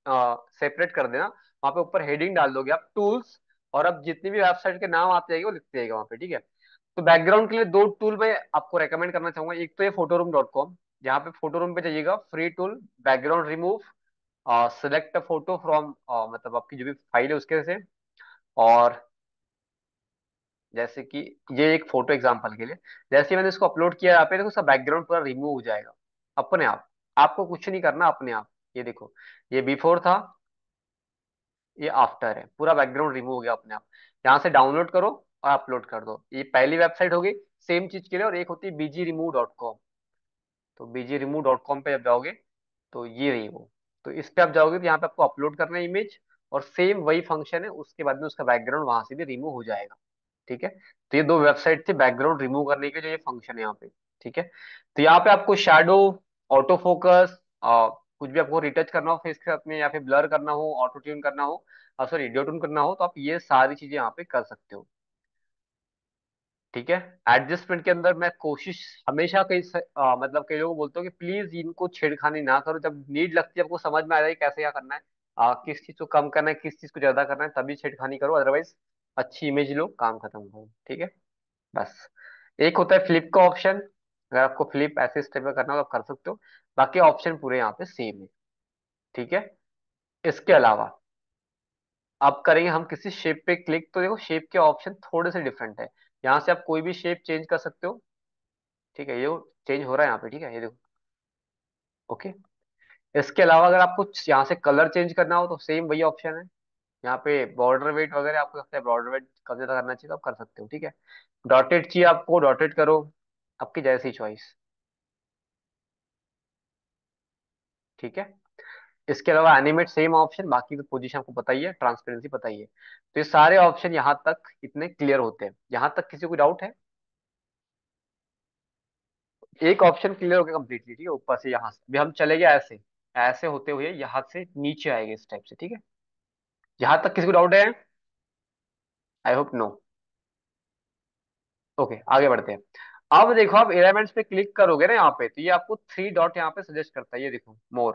[SPEAKER 1] सेपरेट कर देना, वहां पे ऊपर हेडिंग डाल दोगे आप टूल्स। और अब जितनी भी वेबसाइट के नाम आते जाएंगे वो लिखते जाएगा वहां पे। ठीक है। तो बैकग्राउंड के लिए दो टूल मैं आपको रेकमेंड करना चाहूंगा। एक तो ये फोटोरूम.com, यहाँ पे फोटोरूम पे जाइएगा, free tool background remove, select photo from, मतलब आपकी जो भी फाइल है उसके से। और जैसे कि ये एक फोटो एग्जांपल के लिए, जैसे ही मैंने इसको अपलोड किया यहाँ पे देखो सब बैकग्राउंड पूरा रिमूव हो जाएगा अपने आप। आपको कुछ नहीं करना, अपने आप। ये देखो, ये बिफोर था, ये आफ्टर है, पूरा बैकग्राउंड रिमूव हो गया अपने आप। यहाँ से डाउनलोड करो और अपलोड कर दो। ये पहली वेबसाइट हो गई सेम चीज के लिए। और एक होती है bgremove.com। तो bgremove.com पे जब जाओगे तो ये रही वो। तो इस पे आप जाओगे तो यहाँ पे आपको अपलोड करना है इमेज, और सेम वही फंक्शन है, उसके बाद में उसका बैकग्राउंड वहां से भी रिमूव हो जाएगा। ठीक है। तो ये दो वेबसाइट थी बैकग्राउंड रिमूव करने के जो ये फंक्शन है यहाँ पे। ठीक है। तो यहाँ पे आपको शैडो, ऑटो फोकस, कुछ भी आपको रिटच करना हो फेस के साथ में, या फिर ब्लर करना हो, ऑटो ट्यून करना हो, सॉरी ऑडियो ट्यून करना हो, तो आप ये सारी चीजें यहाँ पे कर सकते हो। ठीक है। एडजस्टमेंट के अंदर मैं कोशिश हमेशा मतलब कई लोगों को बोलता हूँ कि प्लीज इनको छेड़खानी ना करो। जब नीड लगती है आपको समझ में आ जाए कैसे क्या करना है, किस चीज को कम करना है किस चीज को ज्यादा करना है, तभी छेड़खानी करो। अदरवाइज अच्छी इमेज लो, काम खत्म करो। ठीक है। बस। एक होता है फ्लिप का ऑप्शन, अगर आपको फ्लिप ऐसे स्टेप में करना हो तो आप कर सकते हो। बाकी ऑप्शन पूरे यहाँ पे सेम है। ठीक है। इसके अलावा अब करेंगे हम किसी शेप पे क्लिक, तो देखो शेप के ऑप्शन थोड़े से डिफरेंट है। यहाँ से आप कोई भी शेप चेंज कर सकते हो। ठीक है, ये चेंज हो रहा है यहाँ पे। ठीक है, ये देखो। ओके। इसके अलावा अगर आपको यहाँ से कलर चेंज करना हो तो सेम वही ऑप्शन है। यहाँ पे बॉर्डर वेट वगैरह आपको लगता है बॉर्डर वेट कम ज्यादा करना चाहिए तो आप कर सकते हो। ठीक है। डॉटेड चाहिए आपको डॉटेड करो, आपकी जैसी चॉइस। ठीक है। इसके अलावा एनिमेट सेम ऑप्शन, बाकी तो पोजीशन आपको पता ही है, ट्रांसपेरेंसी पता ही है। तो ये सारे ऑप्शन यहाँ तक इतने क्लियर होते हैं, यहाँ तक किसी को डाउट है? एक ऑप्शन क्लियर हो गया कंप्लीटली, ठीक है, ऊपर से यहाँ से भी हम चले गए ऐसे, ऐसे होते हुए यहाँ से नीचे आएंगे इस टाइप से, ठीक है। यहाँ तक किसी को डाउट है? I hope no. ओके, आगे बढ़ते हैं। अब देखो, आप एलिमेंट्स पे क्लिक करोगे ना यहाँ पे, तो ये आपको थ्री डॉट यहाँ पे सजेस्ट करता है, ये देखो मोर।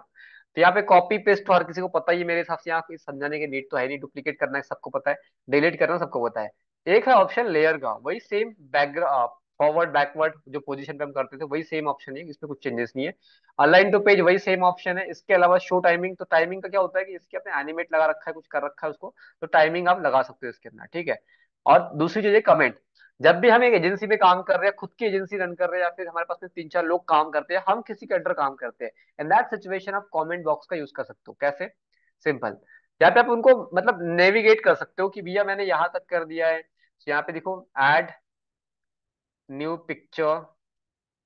[SPEAKER 1] तो यहाँ पे कॉपी पेस्ट तो हर किसी को पता ही है मेरे हिसाब से, यहाँ कोई समझाने की नीड तो है नहीं, डुप्लीकेट करना है सबको पता है, डिलीट करना सबको पता है। एक है ऑप्शन लेयर का, वही सेम बैकग्राउंड, फॉरवर्ड बैकवर्ड जो पोजीशन पे हम करते थे वही सेम ऑप्शन है, इसमें कुछ चेंजेस नहीं है। अलाइन टू पेज वही सेम ऑप्शन है। इसके अलावा शो टाइमिंग, तो टाइमिंग का क्या होता है कि इसके अपने एनिमेट लगा रखा है, कुछ कर रखा है उसको, तो टाइमिंग आप लगा सकते हो इसके अंदर, ठीक है। और दूसरी चीज है कमेंट। जब भी हम एक एजेंसी में काम कर रहे हैं, खुद की एजेंसी रन कर रहे हैं, या फिर हमारे पास में तीन चार लोग काम करते हैं, हम किसी के अंडर काम करते हैं, इन दैट सिचुएशन आप कमेंट बॉक्स का यूज कर सकते हो। कैसे? सिंपल। यहाँ पे आप उनको मतलब नेविगेट कर सकते हो कि भैया मैंने यहाँ तक कर दिया है, तो यहाँ पे देखो ऐड न्यू पिक्चर,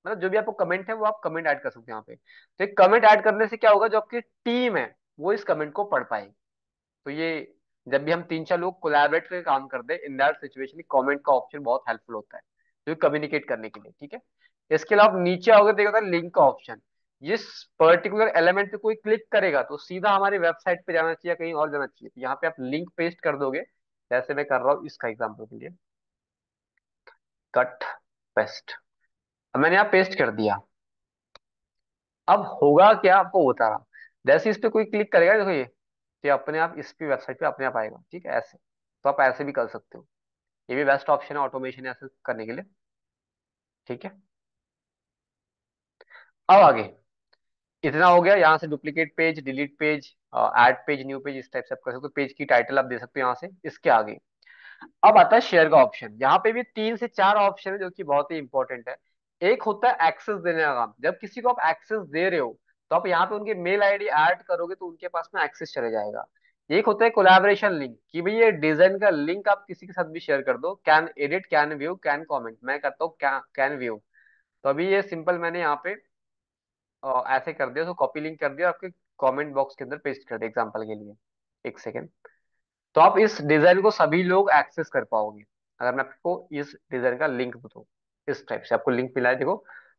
[SPEAKER 1] मतलब जो भी आपको कमेंट है वो आप कमेंट ऐड कर सकते हो यहाँ पे। तो एक कमेंट ऐड करने से क्या होगा, जो आपकी टीम है वो इस कमेंट को पढ़ पाएगी। तो ये जब भी हम तीन चार लोग कोलैबोरेट करके काम करते हैं, इन दैट सिचुएशन कमेंट का ऑप्शन बहुत हेल्पफुल होता है, जो कम्युनिकेट करने के लिए, ठीक है। इसके अलावा आप नीचे आओगे देखो लिंक का ऑप्शन। जिस पर्टिकुलर एलिमेंट पे कोई क्लिक करेगा तो सीधा हमारी वेबसाइट पे जाना चाहिए या कहीं और जाना चाहिए, तो यहाँ पे आप लिंक पेस्ट कर दोगे, जैसे मैं कर रहा हूँ इसका एग्जाम्पल के लिए, कट पेस्ट। अब मैंने यहाँ पेस्ट कर दिया। अब होगा क्या आपको बता रहा, जैसे इस पे कोई क्लिक करेगा देखो ये अपने आप इस पे वेबसाइट पे अपने आप आएगा, ठीक है, ऐसे। तो आप ऐसे भी कर सकते हो, ये भी बेस्ट ऑप्शन है ऑटोमेशन ऐसे करने के लिए, ठीक है। अब आगे, इतना हो गया, यहाँ से duplicate page, delete page, add page, new page, इस टाइप से आप कर सकते हो। पेज की टाइटल आप दे सकते हो यहाँ से। इसके आगे अब आता है शेयर का ऑप्शन। यहाँ पे भी तीन से चार ऑप्शन है जो कि बहुत ही इंपॉर्टेंट है। एक होता है एक्सेस देने का काम, जब किसी को आप एक्सेस दे रहे हो तो आप यहाँ पे उनकी मेल आईडी ऐड करोगे तो उनके पास में एक्सेस चले जाएगा। एक होता है कोलैबोरेशन लिंक, कि भाई ये डिजाइन का लिंक आप किसी के साथ भी शेयर कर दो, can edit, can view, can comment, मैं करता हूँ कैन व्यू। तो अभी ये सिंपल मैंने यहाँ पे ऐसे कर दिया, तो कॉपी लिंक कर दिया, आपके कमेंट बॉक्स के अंदर पेस्ट कर दिया एग्जांपल के लिए। एक सेकेंड। तो आप इस डिजाइन को सभी लोग एक्सेस कर पाओगे अगर मैं आपको इस डिजाइन का लिंक दूँ। इस टाइप से आपको लिंक मिला है देखो,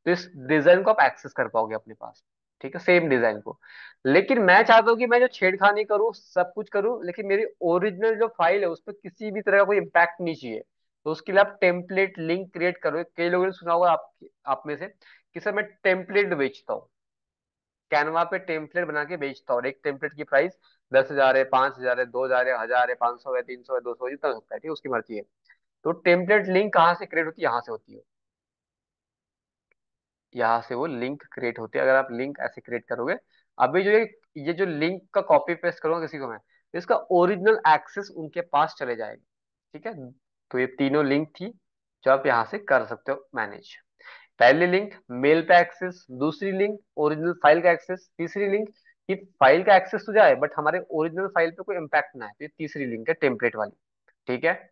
[SPEAKER 1] तो इस डिजाइन को आप एक्सेस कर पाओगे अपने पास, ठीक है, सेम डिजाइन को। लेकिन मैं चाहता हूँ कि मैं जो छेड़खानी करूँ सब कुछ करूँ, लेकिन मेरी ओरिजिनल जो फाइल है उस पर किसी भी तरह का कोई इम्पैक्ट नहीं चाहिए। तो उसके लिए आप टेम्पलेट लिंक क्रिएट करो। कई लोगों ने सुना होगा आप में से कि सर मैं टेम्पलेट बेचता हूँ, कैनवा पे टेम्पलेट बना के बेचता हूँ, और एक टेम्पलेट की प्राइस 10,000 है, 5,000 है, 2,000 है, 1,000 है, 500 है, 300 है, 200 है, जितना हो सकता है, ठीक है, उसकी मर्जी है। तो टेम्पलेट लिंक कहाँ से क्रिएट होती है? यहाँ से होती है, यहाँ से वो लिंक क्रिएट होती है। अगर आप लिंक ऐसे क्रिएट करोगे, अभी जो ये जो लिंक का कॉपी पेस्ट करूंगा किसी को मैं, तो इसका ओरिजिनल एक्सेस उनके पास चले जाएगा, ठीक है। तो ये तीनों लिंक थी जो आप यहाँ से कर सकते हो मैनेज। पहली लिंक मेल पे एक्सेस, दूसरी लिंक ओरिजिनल फाइल का एक्सेस, तीसरी लिंक कि फाइल का एक्सेस तो जाए बट हमारे ओरिजिनल फाइल पे कोई इम्पैक्ट ना है, तो ये तीसरी लिंक है टेम्पलेट वाली, ठीक है।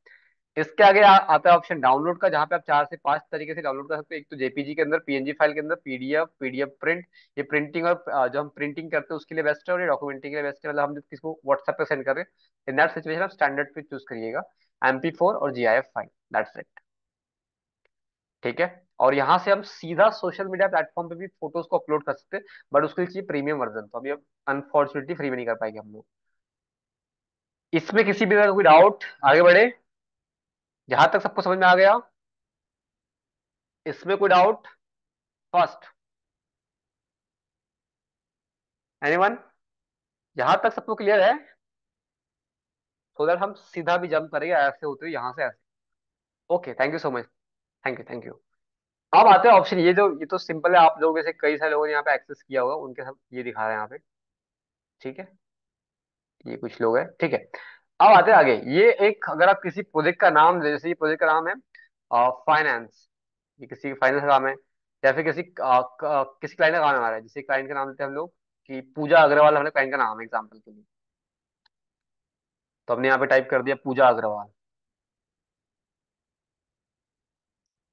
[SPEAKER 1] इसके आगे आता है ऑप्शन डाउनलोड का, जहां पे आप चार से पांच तरीके से डाउनलोड कर सकते हो। एक तो जेपीजी के अंदर, पीएनजी फाइल के अंदर, पीडीएफ, पीडीएफ प्रिंट। ये प्रिंटिंग और जो हम प्रिंटिंग करते हैं उसके लिए बेस्ट है, और ये डॉक्यूमेंटिंग के लिए बेस्ट है, मतलब हम जब किसी को व्हाट्सएप पे सेंड कर रहे हैं, इन दैट सिचुएशन आप स्टैंडर्ड पे चूज करिएगा, MP4 और GIF फाइल, दैट्स इट, ठीक है। और यहाँ से हम सीधा सोशल मीडिया प्लेटफॉर्म पे भी फोटोज को अपलोड कर सकते हैं, बट उसके लिए चाहिए प्रीमियम वर्जन, तो अभी अब अनफॉर्चुनेटली फ्री में नहीं कर पाएंगे हम लोग। इसमें किसी भी तरह का कोई डाउट? आगे बढ़े, जहां तक सबको समझ में आ गया, इसमें कोई डाउट फर्स्ट? एनीवन? जहां तक सबको क्लियर है, सो दैट हम सीधा भी जंप करेंगे, ऐसे होते हुए यहाँ से ऐसे। Okay, thank you so much, thank you, thank you. अब आते हैं ऑप्शन, ये तो सिंपल है, आप लोगों में से कई सारे लोगों ने यहाँ पे एक्सेस किया होगा, उनके सब ये दिखा रहे हैं यहाँ पे, ठीक है। ये कुछ लोग हैं, ठीक है। अब आते हैं आगे, ये एक अगर आप किसी प्रोजेक्ट का नाम ले, जैसे ये प्रोजेक्ट का नाम है फाइनेंस, ये किसी फाइनेंस का काम है, या फिर किसी क्लाइंट का काम है हमारा, जैसे क्लाइंट का नाम लेते हैं हम लोग कि पूजा अग्रवाल हमारे क्लाइंट का नाम है एग्जाम्पल के लिए। तो हमने यहाँ पे टाइप कर दिया पूजा अग्रवाल,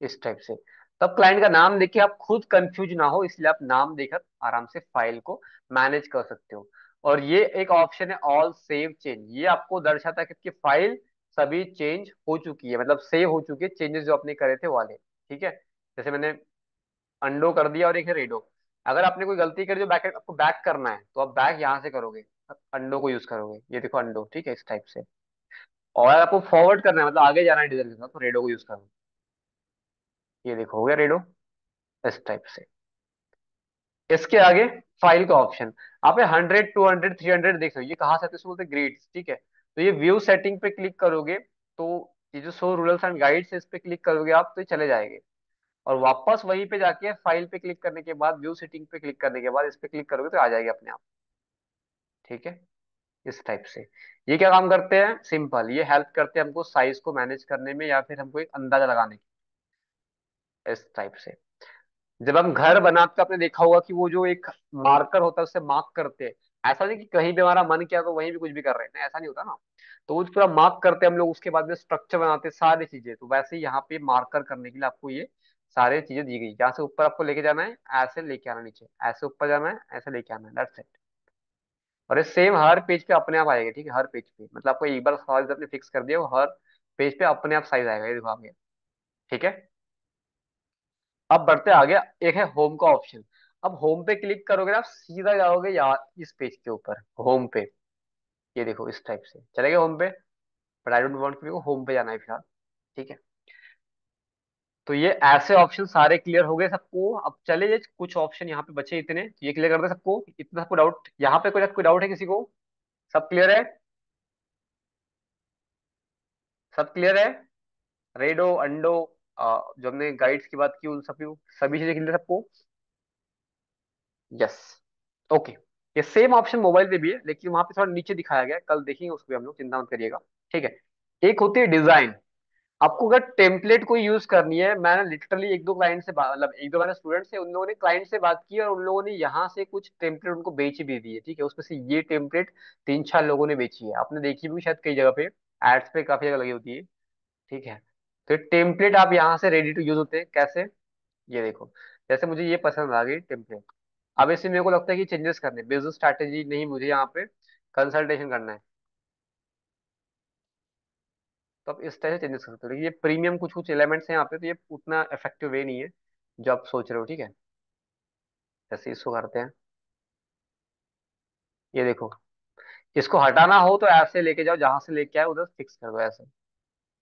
[SPEAKER 1] इस टाइप से। तब क्लाइंट का नाम देखिए, आप खुद कंफ्यूज ना हो, इसलिए आप नाम देकर आराम से फाइल को मैनेज कर सकते हो। और ये एक ऑप्शन है ऑल सेव चेंज, ये आपको दर्शाता है कि आपकी फाइल सभी चेंज हो चुकी है, मतलब सेव हो चुकी है, चेंजेस जो आपने करे थे वाले। ठीक है, जैसे मैंने अंडो कर दिया, और एक है रेडो। अगर आपने कोई गलती करी जो बैक आपको बैक करना है, तो आप बैक यहाँ से करोगे, अंडो को यूज करोगे, ये देखो अंडो, ठीक है, इस टाइप से। और अगर आपको फॉरवर्ड करना है, मतलब आगे जाना है डिजाइन के साथ, तो रेडो को यूज करोगे, ये देखो हो गया रेडो, इस टाइप से। इसके आगे फाइल का ऑप्शन, आप 100 200 300 देख सकते हो, ये कहाँ से आते हैं, इसको बोलते हैं ग्रिड्स, ठीक है। तो ये व्यू सेटिंग पे क्लिक करोगे, तो ये जो शो रूल्स एंड गाइड्स है, इस पे क्लिक करोगे आप, तो ये चले जाएंगे। और वापस वहीं पे जाके फाइल पे क्लिक करने के बाद, व्यू सेटिंग पे क्लिक करने के बाद इस पे क्लिक करोगे तो आ जाएगी अपने आप। ठीक है, इस टाइप से। ये क्या काम करते हैं, सिंपल, ये हेल्प करते हैं हमको साइज को मैनेज करने में, या फिर हमको एक अंदाजा लगाने की, इस टाइप से। जब हम घर बनाते, आपने देखा होगा कि वो जो एक मार्कर होता है उससे मार्क करते हैं। ऐसा नहीं कि कहीं भी हमारा मन किया तो वहीं भी कुछ भी कर रहे हैं ना, ऐसा नहीं होता ना। तो वो पूरा मार्क करते हैं हम लोग, उसके बाद में स्ट्रक्चर बनाते हैं सारी चीजें। तो वैसे ही यहाँ पे मार्कर करने के लिए आपको ये सारी चीजें दी गई, जहाँ से ऊपर आपको लेके जाना है ऐसे लेके आना, नीचे ऐसे ऊपर जाना है ऐसे लेके आना है, दैट्स इट। और ये सेम हर पेज पे अपने आप आएगा, ठीक है, हर पेज पे, मतलब आपको एक बार साइज आपने फिक्स कर दिया, वो हर पेज पे अपने आप साइज आएगा, ये देखो आ गया। ठीक है, अब बढ़ते आगे, एक है होम का ऑप्शन। अब होम पे क्लिक करोगे ना, आप सीधा जाओगे यार इस पेज के ऊपर, होम पे। ये देखो इस टाइप से चलेगा होम पे, बट आई डोंट वांट, मेरे को होम पे जाना है फिलहाल। ठीक है, तो ये ऐसे ऑप्शन सारे क्लियर हो गए सबको। अब चले ये कुछ ऑप्शन यहाँ पे बचे इतने, तो ये क्लियर कर दे सबको, इतना सबको डाउट यहाँ पे, कोई डाउट है किसी को? सब क्लियर है? सब क्लियर है? रेडो, अंडो, जो हमने गाइड्स की बात की, उन सभी सभी चीजें क्लियर सबको? Yes, okay. ये सेम ऑप्शन मोबाइल पे भी है, लेकिन वहां पे थोड़ा नीचे दिखाया गया है, कल देखेंगे उसको भी हम लोग, चिंता मत करिएगा। ठीक है, एक होती है डिजाइन। आपको अगर टेम्पलेट कोई यूज करनी है, मैंने लिटरली एक दो क्लाइंट से मतलब एक दो मेरे स्टूडेंट्स से, उन लोगों ने क्लाइंट से बात की और उन लोगों ने यहाँ से कुछ टेम्पलेट उनको बेच भी दिए। ठीक है, उसमें से ये टेम्पलेट 3 4 लोगों ने बेची है, आपने देखी भी शायद कई जगह पे, एड्स पे काफी जगह लगी होती है। ठीक है, तो टेम्पलेट आप यहाँ से रेडी टू यूज होते हैं कैसे, ये देखो। जैसे मुझे ये पसंद आ गई टेम्पलेट, अब इसमें मेरे को लगता है कि चेंजेस करने, बिजनेस स्ट्रैटेजी नहीं, मुझे यहाँ पे कंसल्टेशन करना है, तो आप इस तरह से चेंजेस कर सकते हो। लेकिन ये प्रीमियम कुछ कुछ एलिमेंट्स हैं यहाँ पे, तो ये उतना इफेक्टिव वे नहीं है जो आप सोच रहे हो। ठीक है, जैसे इसको करते हैं, ये देखो, इसको हटाना हो तो ऐसे लेके जाओ, जहां से लेके आए उधर फिक्स कर दो ऐसे।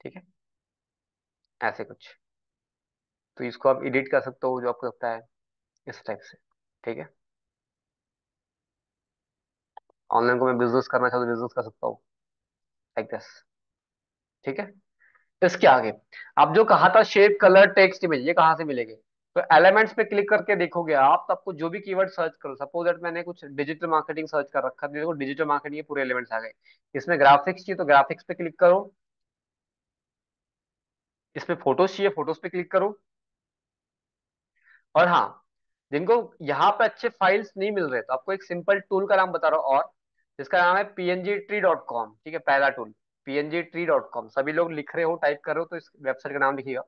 [SPEAKER 1] ठीक है, ऐसे कुछ, तो इसको आप एडिट कर सकते हो जो आपको लगता है, इस टाइप से। ठीक है, ऑनलाइन को मैं बिजनेस करना चाहूँ तो बिजनेस कर सकता हूँ, लाइक दिस। ठीक है, इसके आगे आप जो कहा था शेप कलर टेक्स्ट इमेज, ये कहाँ से मिलेंगे? तो एलिमेंट्स पे क्लिक करके देखोगे आप, तो आपको जो भी कीवर्ड सर्च करो, सपोज दैट मैंने कुछ डिजिटल मार्केटिंग सर्च कर रखा है, तो देखो डिजिटल मार्केटिंग के पूरे एलिमेंट्स आ गए। इसमें ग्राफिक्स चाहिए तो ग्राफिक्स पे क्लिक करो, इसमें फोटोज चाहिए, फोटोज पे क्लिक करो। और हाँ, जिनको यहाँ पे अच्छे फाइल्स नहीं मिल रहे, तो आपको एक सिंपल टूल का नाम बता रहा हूँ, और जिसका नाम है pngtree.com। ठीक है, पहला टूल pngtree.com, सभी लोग लिख रहे हो, टाइप कर रहे हो, तो इस वेबसाइट का नाम लिखिएगा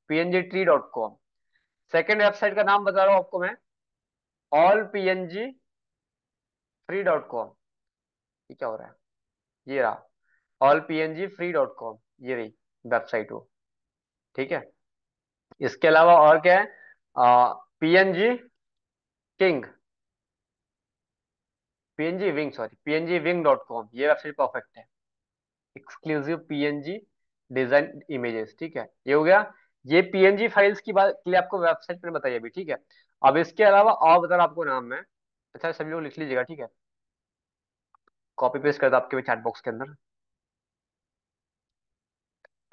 [SPEAKER 1] pngtree.com। सेकेंड वेबसाइट का नाम बता रहा हूँ आपको मैं, allpng3.com। ये क्या हो रहा है, ये रहा allpng3.com, ये रही वेबसाइट वो। ठीक है, इसके अलावा और क्या है, PNG king, PNG wing, sorry pngwing.com, ये वेबसाइट परफेक्ट है, एक्सक्लूसिव पीएनजी डिजाइन इमेजेस। ठीक है, ये हो गया। ये पीएनजी फाइल्स की बात के लिए आपको वेबसाइट पर बताइए अभी। ठीक है, अब इसके अलावा और बता रहा आपको नाम में, अच्छा सभी लोग लिख लीजिएगा। ठीक है, कॉपी पेस्ट कर दो आपके चैट बॉक्स के अंदर।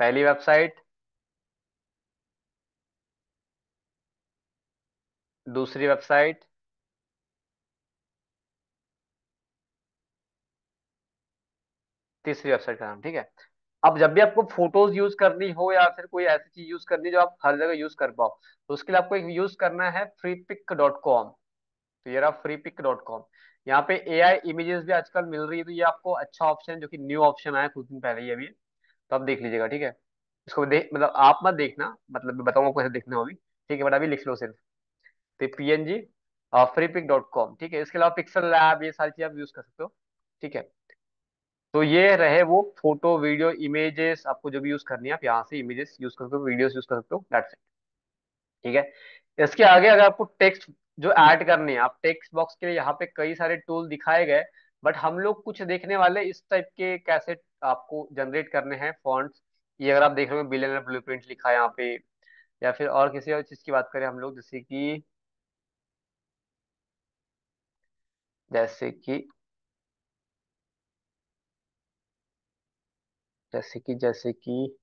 [SPEAKER 1] पहली वेबसाइट, दूसरी वेबसाइट, तीसरी वेबसाइट का नाम। ठीक है, अब जब भी आपको फोटोज यूज करनी हो, या फिर कोई ऐसी चीज यूज करनी जो आप हर जगह यूज कर पाओ, तो उसके लिए आपको एक यूज करना है freepik.com। तो ये रहा freepik.com। यहाँ पे एआई इमेजेस भी आजकल मिल रही है, तो ये आपको अच्छा ऑप्शन है, जो कि न्यू ऑप्शन आया कुछ दिन पहले ही अभी, तो आप देख लीजिएगा। ठीक है, इसको देख, मतलब आप मत देखना, मतलब मैं बताऊंगा आपको कैसे देखना होगी। ठीक है, बट अभी लिख लो सिर्फ, तो पीएनजी freepik.com, ठीक है। इसके अलावा पिक्सल लैब, ये सारी चीजें आप यूज कर सकते हो, ठीक है। तो ये रहे वो फोटो वीडियो इमेजेस, आपको जो भी यूज करनी है आप यहाँ से इमेजेस यूज कर सकते हो, वीडियोस यूज कर सकते हो, दैट्स इट, ठीक है। इसके आगे अगर आपको टेक्स्ट जो ऐड करनी है, आप टेक्स्ट बॉक्स के लिए यहाँ पे कई सारे टूल दिखाए गए, बट हम लोग कुछ देखने वाले इस टाइप के कैसे आपको जनरेट करने हैं फॉन्ट्स। ये अगर आप देख रहे हो बिलियनर ब्लूप्रिंट लिखा है यहाँ पे, या फिर और किसी और चीज की बात करें हम लोग, जैसे कि जैसे कि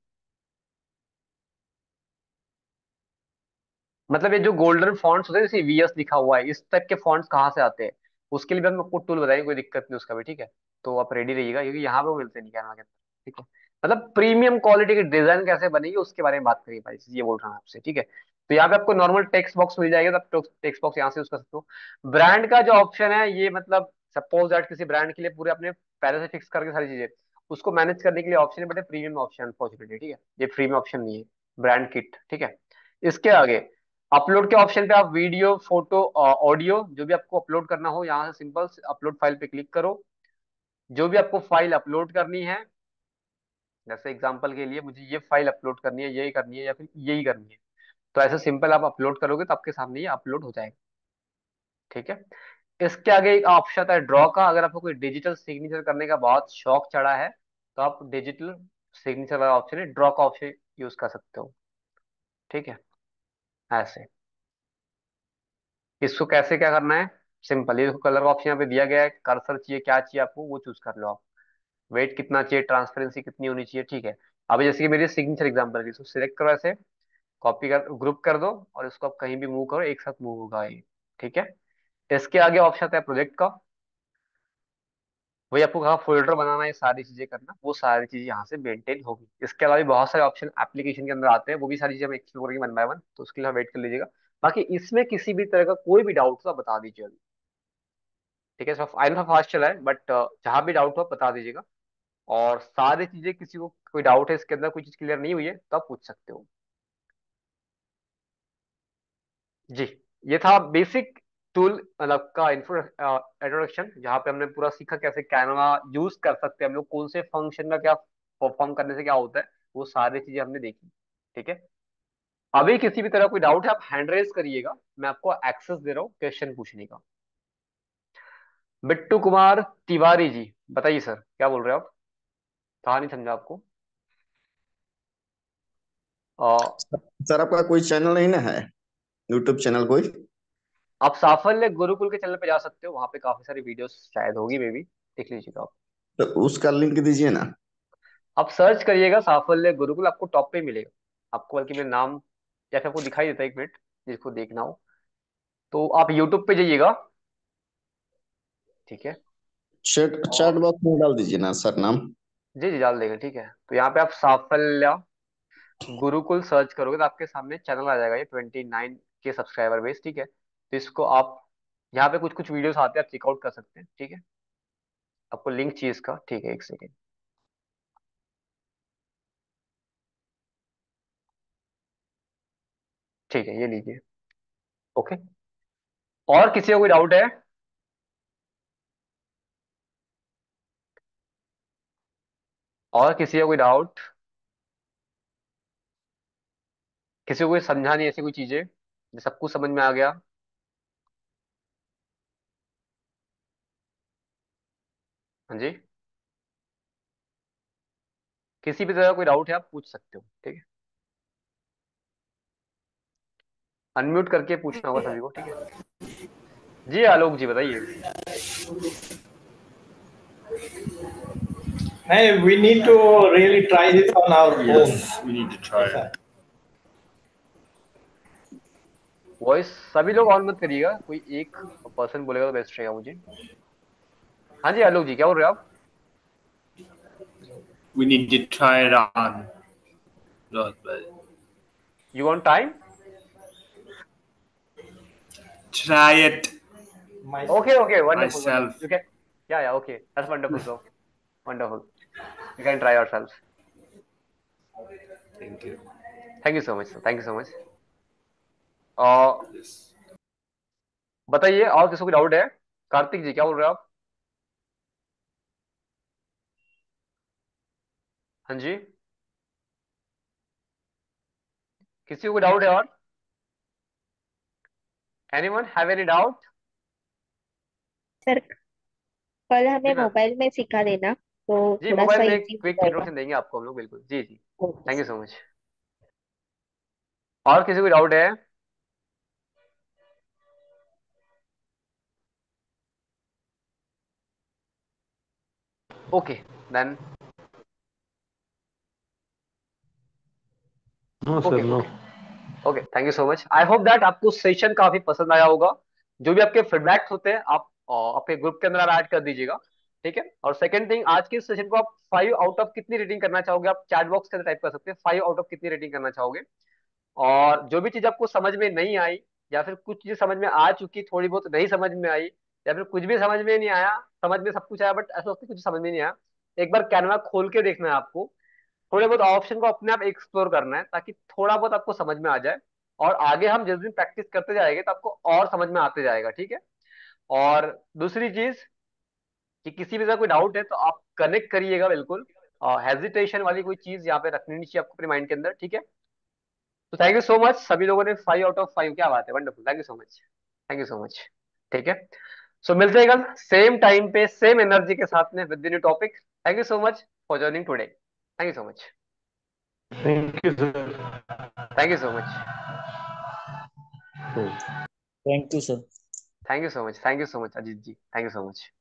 [SPEAKER 1] मतलब ये जो गोल्डन फॉन्ट्स होते हैं जैसे वीएस लिखा हुआ है, इस टाइप के फॉन्ट्स कहाँ से आते हैं, उसके लिए भी हम आपको टूल बताएंगे, कोई दिक्कत नहीं उसका भी, ठीक है। तो आप रेडी रहिएगा क्योंकि यहाँ पे वो मिलते नहीं कैनवा के अंदर, ठीक है। मतलब प्रीमियम क्वालिटी की डिजाइन कैसे बनेगी उसके बारे में बात करिए भाई, ये बोल रहा हूँ आपसे, ठीक है। तो यहाँ पे आपको नॉर्मल टेक्स्ट बॉक्स मिल जाएगा, तो आप टेक्स्ट बॉक्स यहाँ से यूज कर सकते हो। ब्रांड का जो ऑप्शन है ये मतलब सपोज दैट किसी ब्रांड के लिए पूरे अपने पहले से फिक्स करके सारी चीजें, उसको मैनेज करने के लिए ऑप्शन है, बट प्रीमियम ऑप्शन अनफॉर्चुनेटली, ठीक है। ये फ्री में ऑप्शन नहीं है, ब्रांड किट, ठीक है। इसके आगे अपलोड के ऑप्शन पे आप वीडियो फोटो ऑडियो जो भी आपको अपलोड करना हो, यहाँ से सिंपल अपलोड फाइल पे क्लिक करो। जो भी आपको फाइल अपलोड करनी है, जैसे एग्जांपल के लिए मुझे ये फाइल अपलोड करनी है, यही करनी है या फिर यही करनी है, तो ऐसे सिंपल आप अपलोड करोगे तो आपके सामने ये अपलोड हो जाएगा, ठीक है। इसके आगे एक ऑप्शन आता है ड्रॉ का, अगर आपको कोई डिजिटल सिग्नेचर करने का बहुत शौक चढ़ा है तो आप डिजिटल सिग्नेचर वाला ऑप्शन है ड्रॉ का ऑप्शन यूज कर सकते हो, ठीक है। ऐसे इसको कैसे क्या करना है, सिंपल, ये कलर का ऑप्शन यहाँ पे दिया गया है, कर्सर चाहिए क्या चाहिए आपको वो चूज कर लो आप, वेट कितना चाहिए, ट्रांसपेरेंसी कितनी होनी चाहिए, ठीक है। अब जैसे कि मेरी सिग्नेचर एग्जांपल की, इसको सिलेक्ट करो, ऐसे कॉपी कर ग्रुप कर दो और इसको आप कहीं भी मूव करो एक साथ मूव होगा ये, ठीक है। इसके आगे ऑप्शन आता है प्रोजेक्ट का, वही आपको कहा फोल्डर बनाना, ये सारी चीजें करना, वो सारी चीजें यहाँ से मेंटेन होगी। इसके अलावा भी बहुत सारे ऑप्शन एप्लीकेशन के अंदर आते हैं, वो भी सारी चीजें हम एक्सप्लोर करेंगे वन बाय वन, तो उसके लिए वेट कर लीजिएगा। बाकी इसमें किसी भी तरह का कोई भी डाउट हो तो बता दीजिए अभी, ठीक है। सब आई नो फास्ट चला है, बट जहां भी डाउट हो आप बता दीजिएगा। और सारी चीजें, किसी को कोई डाउट है इसके अंदर, कोई चीज क्लियर नहीं हुई है तो आप पूछ सकते हो। जी, ये था बेसिक टूल मतलब का इंट्रोडक्शन, जहाँ पे हमने पूरा सीखा कैसे कैनवा यूज कर सकते हैं हम लोग, कौन से फंक्शन का क्या परफॉर्म करने से क्या होता है, वो सारी चीजें हमने देखी, ठीक है। अभी किसी भी तरह कोई डाउट है आप हैंड रेज करिएगा, मैं आपको एक्सेस दे रहा हूँ क्वेश्चन पूछने का। बिट्टू कुमार तिवारी जी, बताइए सर क्या बोल रहे हो आप, कहा नहीं समझा आपको।
[SPEAKER 2] सर आपका कोई चैनल नहीं ना है, यूट्यूब चैनल कोई?
[SPEAKER 1] आप साफल्य गुरुकुल के चैनल पे जा सकते हो, वहां पे काफी सारी वीडियोस शायद होगी, मे बी देख लीजिएगा आप।
[SPEAKER 2] तो उसका लिंक दीजिए ना।
[SPEAKER 1] आप सर्च करिएगा साफल्य गुरुकुल, आपको टॉप पे मिलेगा, आपको बल्कि मेरा नाम या फिर आपको दिखाई देता है, एक मिनट जिसको देखना हो तो आप यूट्यूब पे जाइएगा, ठीक है।
[SPEAKER 2] चैट चैट
[SPEAKER 1] और
[SPEAKER 2] बॉक्स में डाल दीजिए ना सर नाम।
[SPEAKER 1] जी जी डाल देगा, ठीक है। तो यहाँ पे आप साफल्य गुरुकुल सर्च करोगे तो आपके सामने चैनल आ जाएगा, ये 29 के सब्सक्राइबर बेस, ठीक है। तो इसको आप यहाँ पे कुछ कुछ वीडियोस आते हैं, आप चेकआउट कर सकते हैं, ठीक है। आपको लिंक चाहिए इसका, ठीक है, एक सेकेंड, ठीक है, ये लीजिए, ओके। और किसी को कोई डाउट है, और किसी को कोई डाउट, किसी को कोई समझा नहीं ऐसी कोई चीजें, जो सब कुछ समझ में आ गया, हाँ जी। किसी भी तरह का कोई डाउट है आप पूछ सकते हो, ठीक है। अनम्यूट करके पूछना होगा सभी को, ठीक है। जी आलोक जी बताइए।
[SPEAKER 3] Hey, we need to really try this on our own.
[SPEAKER 4] Yes, we need to try it.
[SPEAKER 1] Voice सभी लोग ऑन मत करिएगा, कोई एक पर्सन बोलेगा तो बेस्ट रहेगा मुझे। हाँ जी आलोक जी क्या बोल रहे हो आप।
[SPEAKER 4] We need to try it on. Not bad.
[SPEAKER 1] You want time,
[SPEAKER 4] Try it
[SPEAKER 1] okay okay wonderful wonderful,
[SPEAKER 4] myself.
[SPEAKER 1] You can, या okay that's wonderful bro, wonderful, you can try yourself.
[SPEAKER 4] Thank you.
[SPEAKER 1] Thank you so much sir, thank you so much.
[SPEAKER 4] Yes.
[SPEAKER 1] बताइए, और किसी को doubt है? कार्तिक जी क्या बोल रहे हो आप? हाँ जी, किसी को डाउट है और? Anyone have any doubt?
[SPEAKER 5] Sir कल
[SPEAKER 1] जी
[SPEAKER 5] हमें
[SPEAKER 1] मैम।
[SPEAKER 5] मोबाइल में सिखा देना तो
[SPEAKER 1] जी,
[SPEAKER 5] थोड़ा
[SPEAKER 1] मोबाइल
[SPEAKER 5] सा
[SPEAKER 1] में एक
[SPEAKER 5] इजी हो
[SPEAKER 1] क्विक
[SPEAKER 5] जाएगा।
[SPEAKER 1] इंट्रोडक्शन देंगे आपको हम लोग, बिल्कुल जी जी।
[SPEAKER 5] Okay
[SPEAKER 1] thank you
[SPEAKER 5] sir.
[SPEAKER 1] So much. और किसी को डाउट है? Okay then.
[SPEAKER 3] No, sir,
[SPEAKER 1] okay
[SPEAKER 3] no.
[SPEAKER 1] Okay okay, thank you so much. I hope that आपको सेशन काफी पसंद आया होगा। जो भी आपके फीडबैक होते हैं आप अपने ग्रुप के अंदर ऐड कर दीजिएगा, ठीक है। और सेकंड थिंग, आज के सेशन को आप 5 आउट ऑफ कितनी रेटिंग करना चाहोगे, आप चैट बॉक्स के अंदर टाइप कर सकते हैं, 5 आउट ऑफ कितनी रेटिंग करना चाहोगे। और जो भी चीज आपको समझ में नहीं आई, या फिर कुछ चीज समझ में आ चुकी, थोड़ी बहुत नहीं समझ में आई, या फिर कुछ भी समझ में नहीं आया, समझ में सब कुछ आया बट ऐसा लगता है कुछ समझ में नहीं आया, एक बार कैनवा खोल के देखना है आपको। थोड़े बहुत ऑप्शन को अपने आप एक्सप्लोर करना है, ताकि थोड़ा बहुत आपको समझ में आ जाए। और आगे हम जिस दिन प्रैक्टिस करते जाएंगे तो आपको और समझ में आते जाएगा, ठीक है। और दूसरी चीज, कि किसी भी तरह कोई डाउट है तो आप कनेक्ट करिएगा बिल्कुल। हेजिटेशन वाली कोई चीज यहाँ पे रखनी नहीं चाहिए आपको अपने माइंड के अंदर, ठीक है। तो थैंक यू सो मच, सभी लोगों ने 5 आउट ऑफ 5, क्या बात है, wonderful, thank you so much. Thank you so much. ठीक है। सो मिलते हैं कल सेम टाइम पे सेम एनर्जी के साथ में with new topic. Thank you so much for joining today, thank you so much.
[SPEAKER 3] Thank you, sir.
[SPEAKER 1] Thank you so much.
[SPEAKER 2] Thank you sir.
[SPEAKER 1] Thank you so much, thank you so much Ajeet ji, thank you so much.